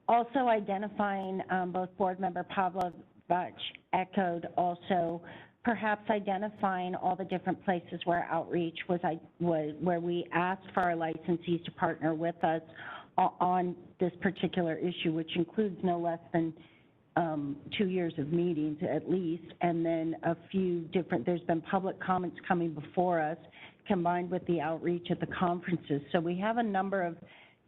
also identifying, both Board Member Pavlovich echoed also, perhaps identifying all the different places where outreach where we asked for our licensees to partner with us on this particular issue, which includes no less than 2 years of meetings at least, and then a few different, there's been public comments coming before us combined with the outreach at the conferences. So we have a number of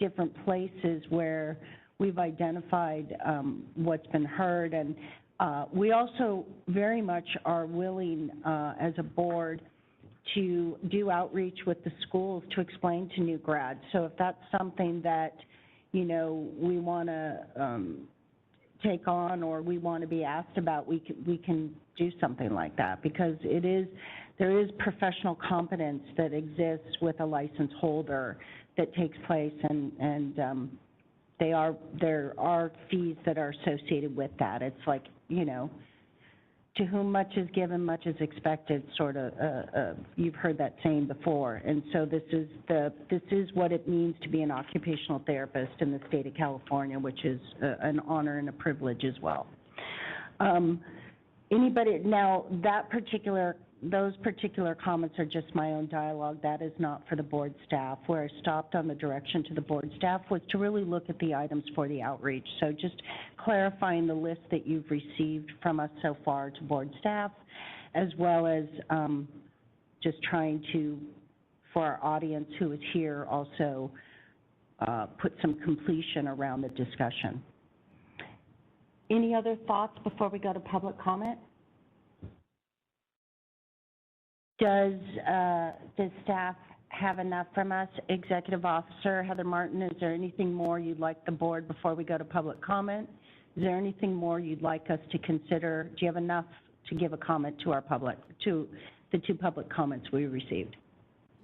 different places where we've identified what's been heard, and we also very much are willing as a board to do outreach with the schools to explain to new grads. So if that's something that, you know, we want to take on or we want to be asked about, we can do something like that, because there is professional competence that exists with a license holder that takes place, and there are fees that are associated with that. It's like, you know, to whom much is given, much is expected, sort of, you've heard that saying before. And so this is what it means to be an occupational therapist in the state of California, which is an honor and a privilege as well. Anybody, now those particular comments are just my own dialogue. That is not for the board staff. Where I stopped on the direction to the board staff was to really look at the items for the outreach. So just clarifying the list that you've received from us so far to board staff, as well as just trying to, for our audience who is here, also put some completion around the discussion. Any other thoughts before we go to public comment? Does staff have enough from us? Executive Officer Heather Martin, is there anything more you'd like the board before we go to public comment? Is there anything more you'd like us to consider? Do you have enough to give a comment to our public, to the two public comments we received?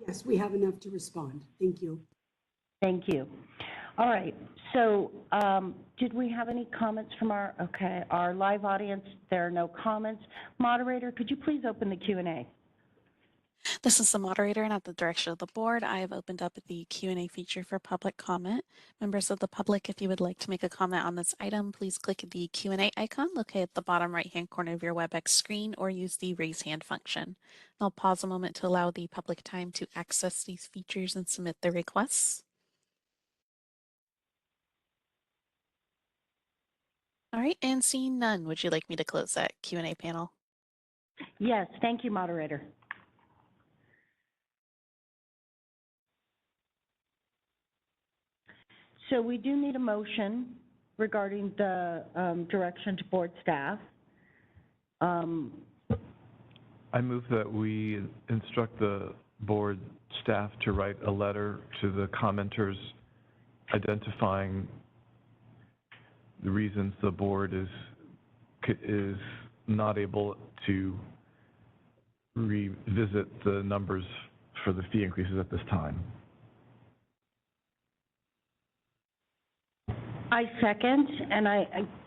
Yes, we have enough to respond. Thank you. Thank you. All right, so did we have any comments from our live audience? There are no comments. Moderator, could you please open the Q&A? This is the moderator, and at the direction of the board, I have opened up the Q&A feature for public comment. Members of the public, if you would like to make a comment on this item, please click the Q&A icon located at the bottom right-hand corner of your WebEx screen or use the raise hand function. I'll pause a moment to allow the public time to access these features and submit their requests. All right, and seeing none, would you like me to close that Q&A panel? Yes, thank you, moderator. So we do need a motion regarding the direction to board staff. I move that we instruct the board staff to write a letter to the commenters identifying the reasons the board is not able to revisit the numbers for the fee increases at this time. I second, and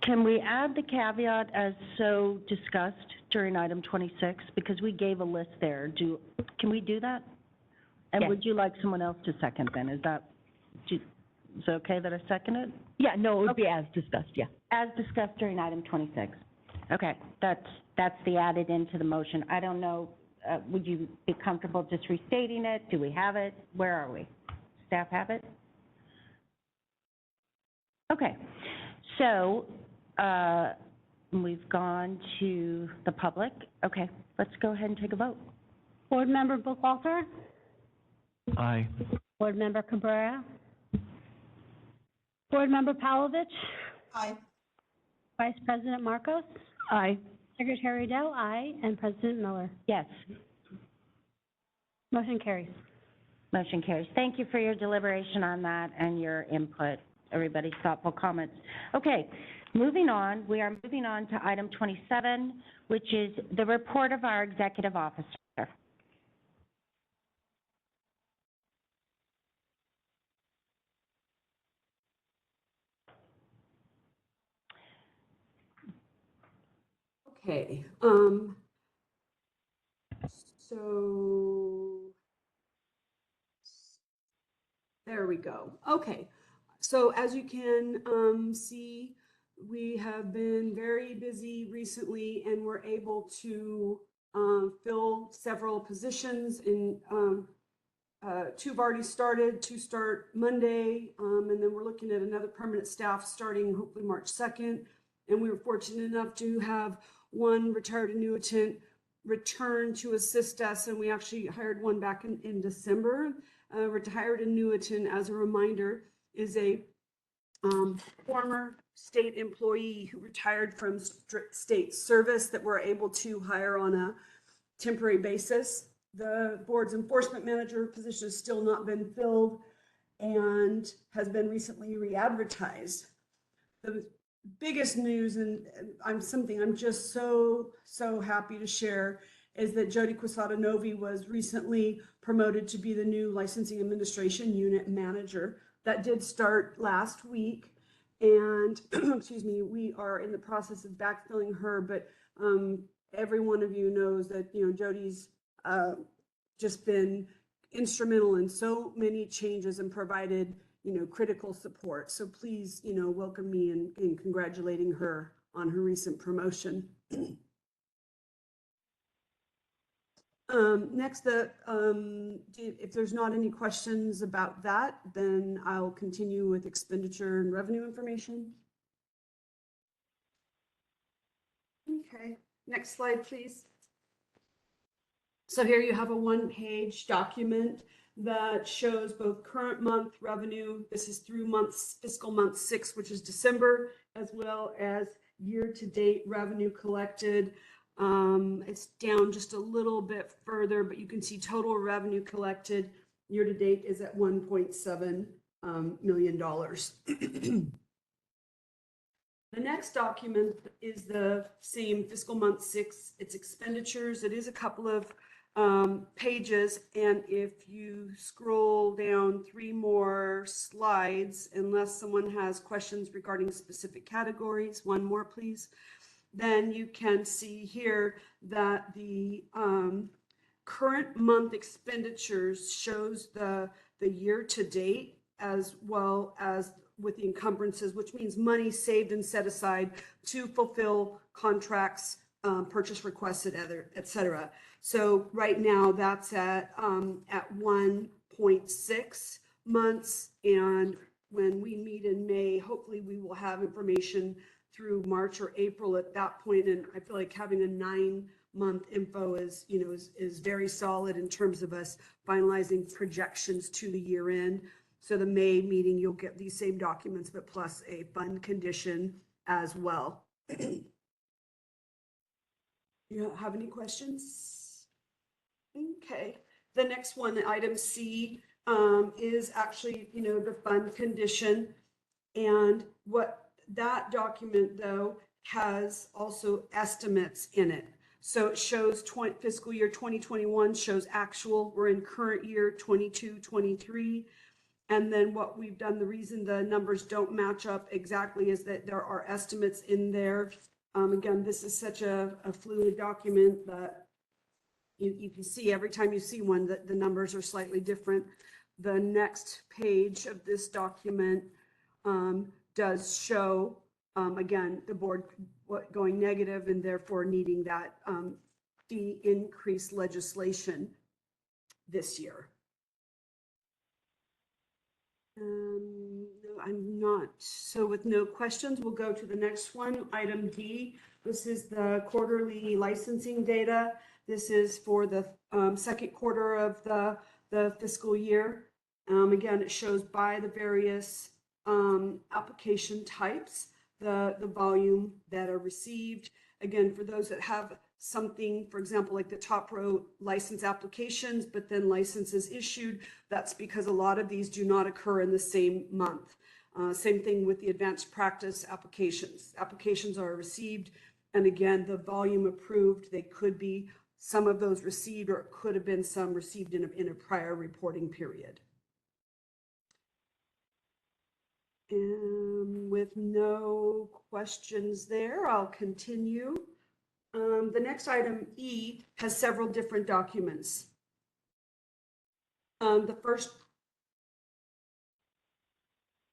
can we add the caveat as so discussed during item 26? Because we gave a list there. Can we do that? And Yes. would you like someone else to second then? Is it okay that I second it? Yeah, no, it would be as discussed, yeah. As discussed during item 26. Okay, that's the added into the motion. I don't know, would you be comfortable just restating it? Do we have it? Where are we? Staff have it? Okay, so we've gone to the public. Okay, let's go ahead and take a vote. Board Member Bookwalter? Aye. Board Member Cabrera? Board Member Pavlovich? Aye. Vice President Marcos? Aye. Secretary Dell, aye, and President Miller. Yes, Motion carries. motion carries. Thank you for your deliberation on that and your input, everybody's thoughtful comments. Okay, moving on, we are moving on to item 27, which is the report of our executive officer. Okay, so there we go. Okay, so as you can see, we have been very busy recently, and we're able to fill several positions. In two have already started, two start Monday, and then we're looking at another permanent staff starting hopefully March 2nd. And we were fortunate enough to have one retired annuitant return to assist us, and we actually hired one back in December. Retired annuitant, as a reminder, is a former state employee who retired from state service that we're able to hire on a temporary basis. The board's enforcement manager position has still not been filled and has been recently re-advertised. The biggest news, and I'm just so happy to share, is that Jody Quesada Novi was recently promoted to be the new licensing administration unit manager. That did start last week, and excuse me, we are in the process of backfilling her, but every one of you knows that, you know, Jody's just been instrumental in so many changes and provided, you know, critical support. So please, you know, welcome me in congratulating her on her recent promotion. Next, if there's not any questions about that, then I'll continue with expenditure and revenue information. Okay, next slide, please. So here you have a one-page document that shows both current month revenue, this is through fiscal month 6, which is December, as well as year-to-date revenue collected. It's down just a little bit further, but you can see total revenue collected year-to-date is at $1.7 million. The next document is the same fiscal month 6, it's expenditures. It is a couple of pages, and if you scroll down 3 more slides, unless someone has questions regarding specific categories, 1 more please, then you can see here that the current month expenditures shows the year to date as well as with the encumbrances, which means money saved and set aside to fulfill contracts, purchase requests, et cetera. So right now that's at 1.6 months. And when we meet in May, hopefully we will have information through March or April at that point. And I feel like having a 9-month info is, you know, is very solid in terms of us finalizing projections to the year end. So the May meeting, you'll get these same documents, but plus a fund condition as well. You have any questions? Okay. The next one, item C, is actually, you know, the fund condition. And what that document, though, has also estimates in it. So it shows fiscal year 2021 shows actual. We're in current year 22, 23. And then what we've done, the reason the numbers don't match up exactly is that there are estimates in there. Again, this is such a fluid document that you can see every time you see one that the numbers are slightly different. The next page of this document does show, again, the board going negative and therefore needing that fee increase legislation this year. No, I'm not. So with no questions, we'll go to the next one, item D. This is the quarterly licensing data. This is for the second quarter of the fiscal year. Again, it shows by the various application types, the volume that are received. Again, for those that have something, for example, like the top row license applications, but then licenses issued, that's because a lot of these do not occur in the same month. Same thing with the advanced practice applications. Applications are received, and again, the volume approved, they could be some of those received, or it could have been some received in a prior reporting period. And with no questions there, I'll continue. The next item, E, has several different documents. The first,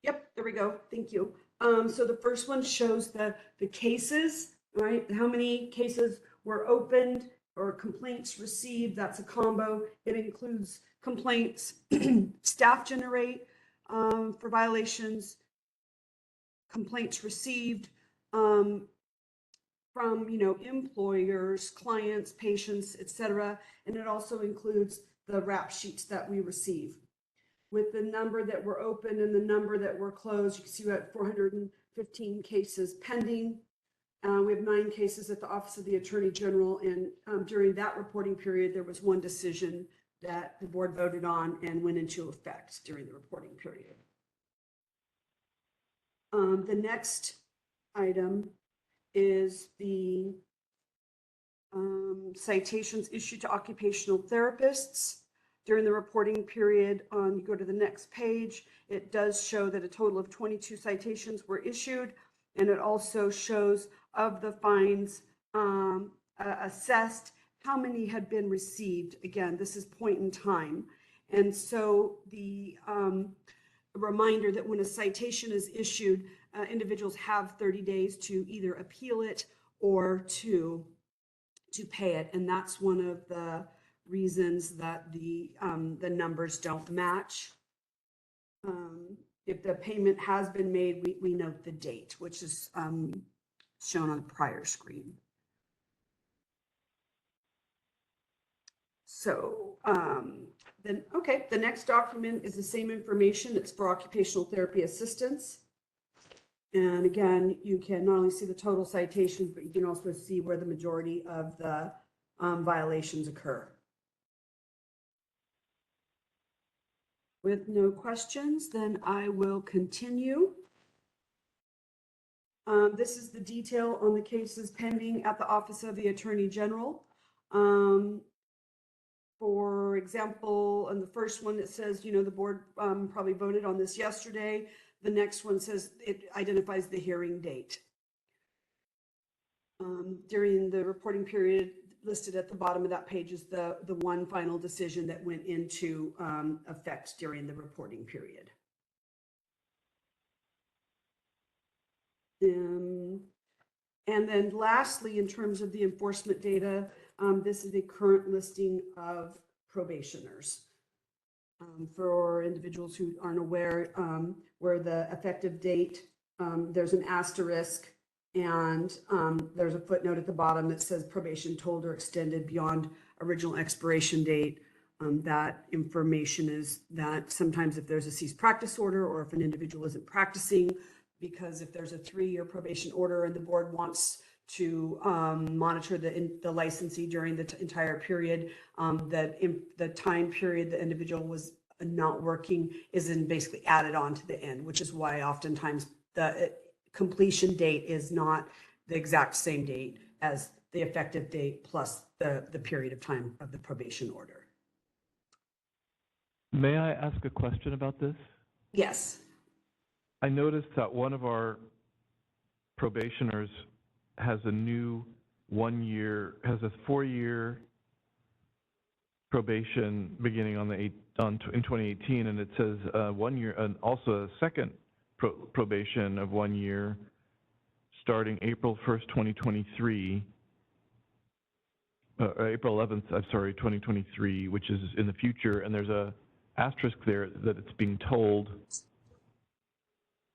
yep, there we go, thank you. So the first one shows the cases, right? How many cases were opened or complaints received, that's a combo. It includes complaints staff generate for violations, complaints received from, you know, employers, clients, patients, etc. And it also includes the rap sheets that we receive. With the number that were open and the number that were closed, you can see we had 415 cases pending. We have 9 cases at the Office of the Attorney General, and during that reporting period, there was one decision that the board voted on and went into effect during the reporting period. The next item is the citations issued to occupational therapists during the reporting period. You go to the next page, it does show that a total of 22 citations were issued, and it also shows of the fines assessed, how many had been received. Again, this is point in time. And so the reminder that when a citation is issued, individuals have 30 days to either appeal it or to pay it. And that's one of the reasons that the numbers don't match. If the payment has been made, we note the date, which is shown on the prior screen. So then, okay, the next document is the same information. It's for occupational therapy assistants. And again, you can not only see the total citations, but you can also see where the majority of the violations occur. With no questions, then I will continue. This is the detail on the cases pending at the Office of the Attorney General. For example, on the first one, it says, you know, the board probably voted on this yesterday. The next one says it identifies the hearing date. During the reporting period, listed at the bottom of that page is the one final decision that went into effect during the reporting period. And then lastly, in terms of the enforcement data, this is a current listing of probationers. For individuals who aren't aware, where the effective date, there's an asterisk, and there's a footnote at the bottom that says probation told or extended beyond original expiration date. That information is that sometimes if there's a cease practice order or if an individual isn't practicing, because if there's a 3-year probation order and the board wants to monitor the licensee during the entire period, that in the time period the individual was not working is then basically added on to the end, which is why oftentimes the completion date is not the exact same date as the effective date plus the period of time of the probation order. May I ask a question about this? Yes. I noticed that one of our probationers has a new 1-year, has a 4-year probation beginning in 2018, and it says 1 year, and also a second probation of 1 year starting April 1st, 2023, April 11th, I'm sorry, 2023, which is in the future, and there's a asterisk there that it's being told.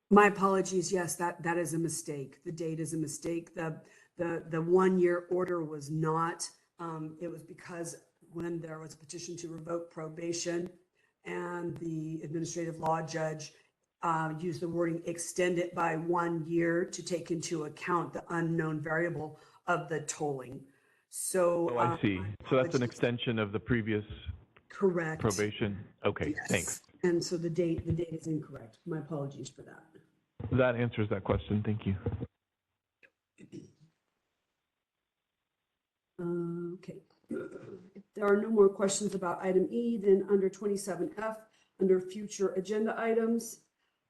My apologies. Yes, that is a mistake. The date is a mistake. The 1-year order was not. It was because when there was a petition to revoke probation, and the administrative law judge used the wording "extend it by 1 year" to take into account the unknown variable of the tolling. So. Oh, I see. So that's an extension of the previous. Correct. Probation. Okay. Yes. Thanks. And so the date is incorrect. My apologies for that. That answers that question. Thank you. Okay. If there are no more questions about item E, then under 27F, under future agenda items,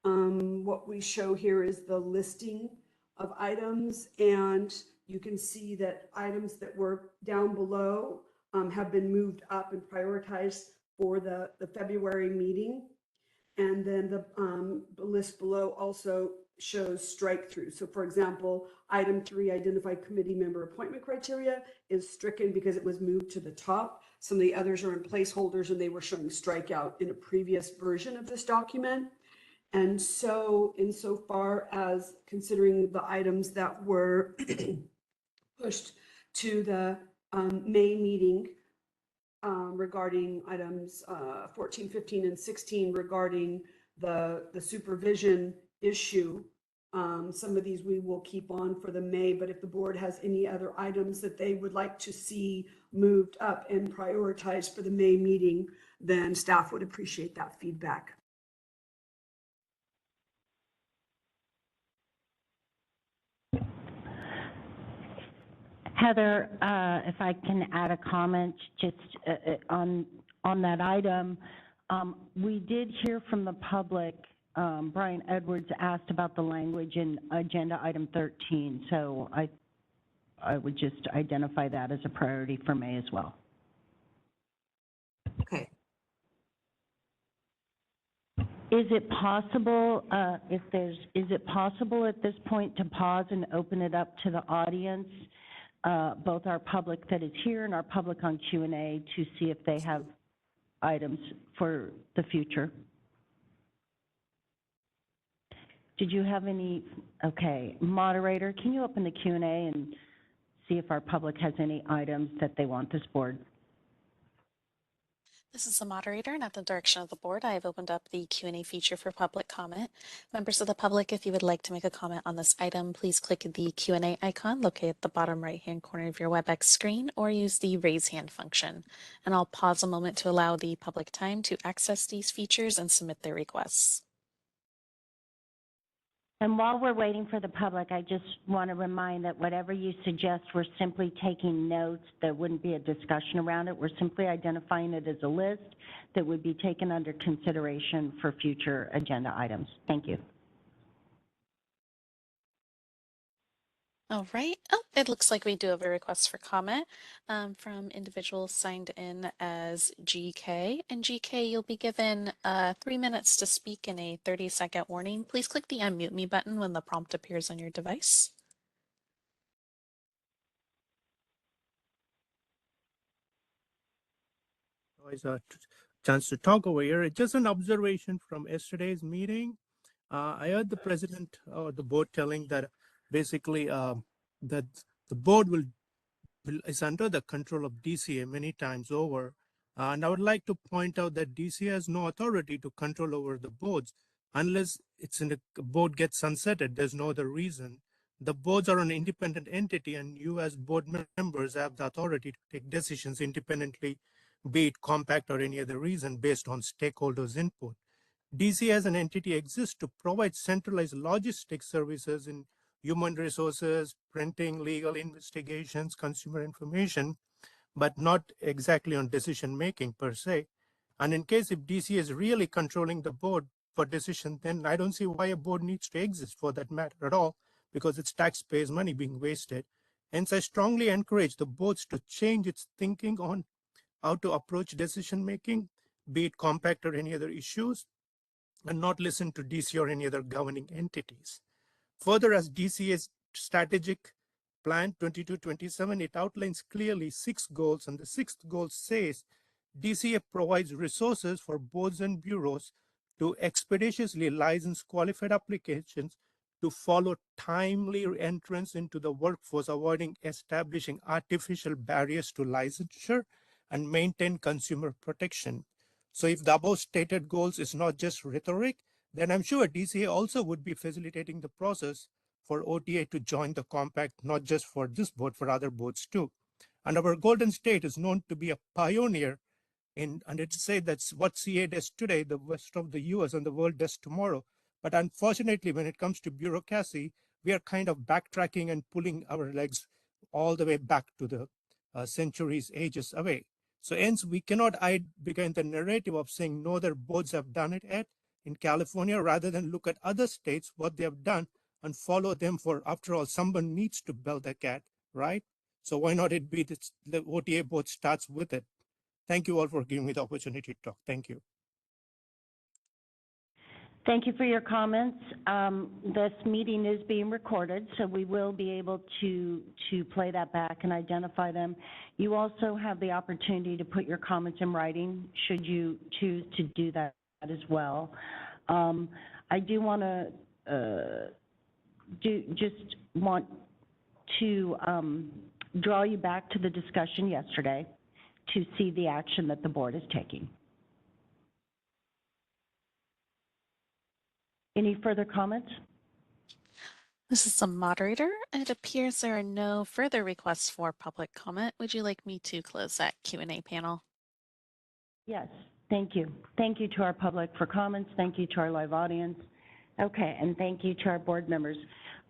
what we show here is the listing of items, and you can see that items that were down below have been moved up and prioritized for the February meeting. And then the list below also shows strike through. So for example, item 3, identify committee member appointment criteria, is stricken because it was moved to the top. Some of the others are in placeholders and they were showing strikeout in a previous version of this document. And so insofar as considering the items that were pushed to the May meeting, regarding items 14, 15, and 16 regarding the supervision issue. Some of these we will keep on for the May, but if the board has any other items that they would like to see moved up and prioritized for the May meeting, then staff would appreciate that feedback. Heather, if I can add a comment just on that item. We did hear from the public. Brian Edwards asked about the language in agenda item 13, so I would just identify that as a priority for May as well. Okay. Is it possible, is it possible at this point to pause and open it up to the audience, both our public that is here and our public on Q&A, to see if they have items for the future? Did you have any? Okay, moderator, can you open the Q&A and see if our public has any items that they want this board? This is the moderator, and at the direction of the board, I have opened up the Q&A feature for public comment. Members of the public, if you would like to make a comment on this item, please click the Q&A icon located at the bottom right-hand corner of your WebEx screen, or use the raise hand function. And I'll pause a moment to allow the public time to access these features and submit their requests. And while we're waiting for the public, I just want to remind that whatever you suggest, we're simply taking notes. There wouldn't be a discussion around it. We're simply identifying it as a list that would be taken under consideration for future agenda items. Thank you. All right. Oh, it looks like we do have a request for comment from individuals signed in as GK. And GK, you'll be given 3 minutes to speak in a 30-second warning. Please click the unmute me button when the prompt appears on your device. Always a chance to talk over here. It's just an observation from yesterday's meeting. I heard the president or the board telling that basically that the board is under the control of DCA many times over. And I would like to point out that DCA has no authority to control over the boards unless it's in the board gets sunsetted. There's no other reason. The boards are an independent entity, and you as board members have the authority to take decisions independently, be it compact or any other reason based on stakeholders' input. DC as an entity exists to provide centralized logistics services in human resources, printing, legal investigations, consumer information, but not exactly on decision making per se. And in case if DC is really controlling the board for decision, then I don't see why a board needs to exist for that matter at all, because it's taxpayers' money being wasted. Hence, I strongly encourage the boards to change its thinking on how to approach decision making, be it compact or any other issues, and not listen to DC or any other governing entities. Further, as DCA's strategic plan 22-27, it outlines clearly 6 goals, and the 6th goal says DCA provides resources for boards and bureaus to expeditiously license qualified applications to follow timely entrance into the workforce, avoiding establishing artificial barriers to licensure and maintain consumer protection. So if the above stated goals is not just rhetoric, then I'm sure DCA also would be facilitating the process for OTA to join the compact, not just for this board, for other boards too. And our Golden State is known to be a pioneer and it's said that's what CA does today, the rest of the US and the world does tomorrow. But unfortunately, when it comes to bureaucracy, we are kind of backtracking and pulling our legs all the way back to the centuries, ages away. So hence, we cannot hide behind the narrative of saying no other boards have done it yet in California, rather than look at other states, what they have done, and follow them for, after all, someone needs to bell the cat, right? So why not it be this, the OTA board starts with it? Thank you all for giving me the opportunity to talk. Thank you. Thank you for your comments. This meeting is being recorded, so we will be able to play that back and identify them. You also have the opportunity to put your comments in writing, should you choose to do that as well. I do want to just want to draw you back to the discussion yesterday to see the action that the board is taking. Any further comments? This is the moderator. It appears there are no further requests for public comment. Would you like me to close that Q&A panel? Yes, thank you. Thank you to our public for comments. Thank you to our live audience. Okay, and thank you to our board members.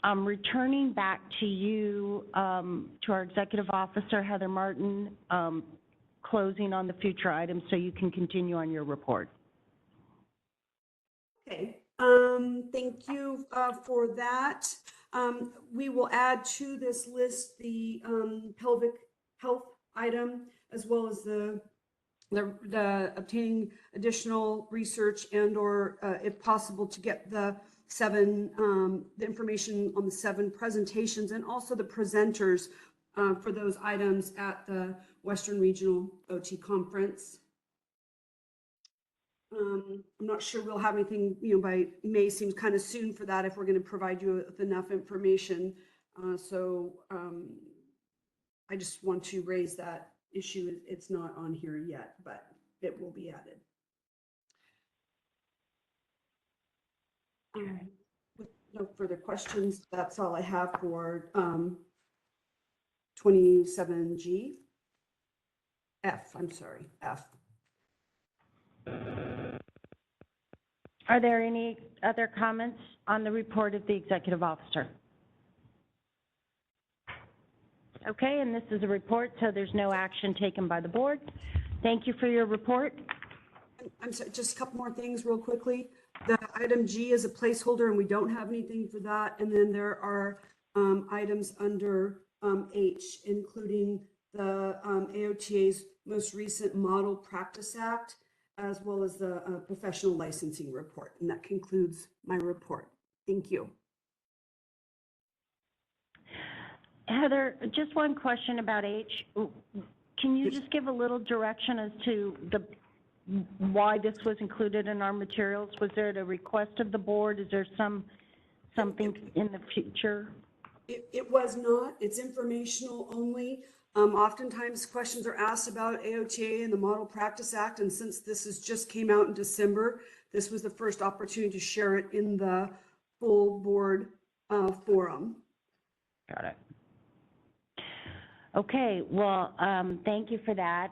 Returning back to you, to our executive officer, Heather Martin, closing on the future items so you can continue on your report. Okay, thank you for that. We will add to this list the pelvic health item, as well as the obtaining additional research and or if possible to get the information on the 7 presentations and also the presenters for those items at the Western Regional OT Conference. I'm not sure we'll have anything, by May. Seems kind of soon for that if we're going to provide you with enough information. I just want to raise that issue. It's not on here yet, but it will be added. With no further questions, that's all I have for 27G. I'm sorry, F. Are there any other comments on the report of the executive officer? Okay, and this is a report, so there's no action taken by the board. Thank you for your report. I'm sorry, just a couple more things real quickly. The item G is a placeholder and we don't have anything for that. And then there are items under H, including the AOTA's most recent Model Practice Act, as well as the professional licensing report. And that concludes my report. Thank you. Heather, just one question about H. Can you just give a little direction as to why this was included in our materials? Was there a request of the board? Is there something in the future? It was not. It's informational only. Oftentimes questions are asked about AOTA and the Model Practice Act, and since this just came out in December, this was the first opportunity to share it in the full board forum. Got it. Okay, well, thank you for that.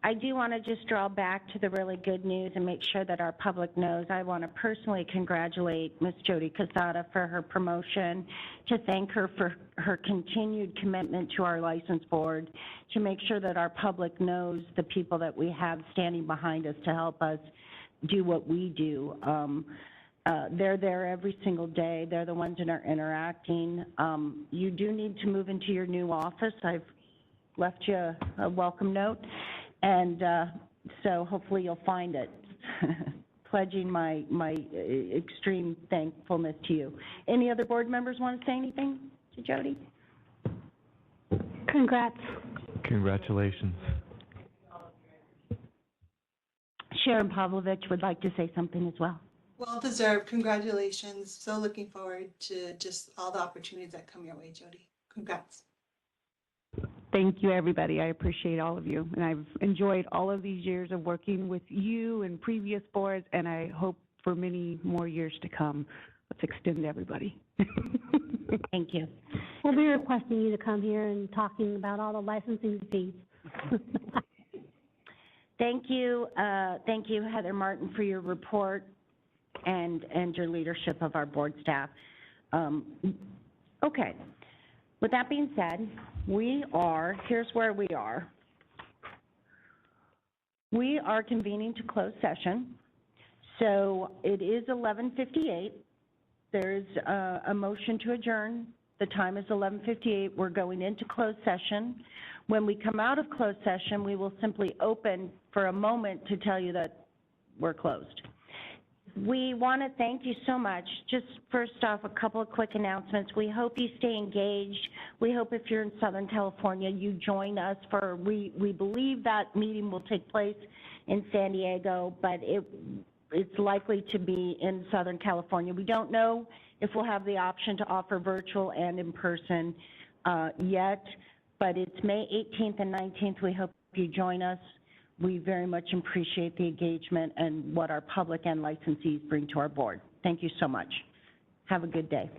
I do want to just draw back to the really good news and make sure that our public knows. I want to personally congratulate Ms. Jody Casada for her promotion, to thank her for her continued commitment to our license board, to make sure that our public knows the people that we have standing behind us to help us do what we do. They're there every single day. They're the ones that are interacting. You do need to move into your new office. I've left you a welcome note. And so hopefully you'll find it. Pledging my extreme thankfulness to you. Any other board members want to say anything to Jody? Congrats. Congratulations. Sharon Pavlovich would like to say something as well. Well deserved. Congratulations. So looking forward to just all the opportunities that come your way, Jody. Congrats. Thank you, everybody. I appreciate all of you. And I've enjoyed all of these years of working with you and previous boards, and I hope for many more years to come. Let's extend to everybody. Thank you. We'll be requesting you to come here and talking about all the licensing fees. Thank you, Heather Martin, for your report and your leadership of our board staff. Okay. With that being said, here's where we are. We are convening to closed session. So it is 11:58. There's a motion to adjourn. The time is 11:58. We're going into closed session. When we come out of closed session, we will simply open for a moment to tell you that we're closed. We want to thank you so much. Just first off, a couple of quick announcements. We hope you stay engaged. We hope if you're in Southern California, you join us for, we believe that meeting will take place in San Diego, but it's likely to be in Southern California. We don't know if we'll have the option to offer virtual and in person yet, but it's May 18th and 19th. We hope you join us. We very much appreciate the engagement and what our public and licensees bring to our board. Thank you so much. Have a good day.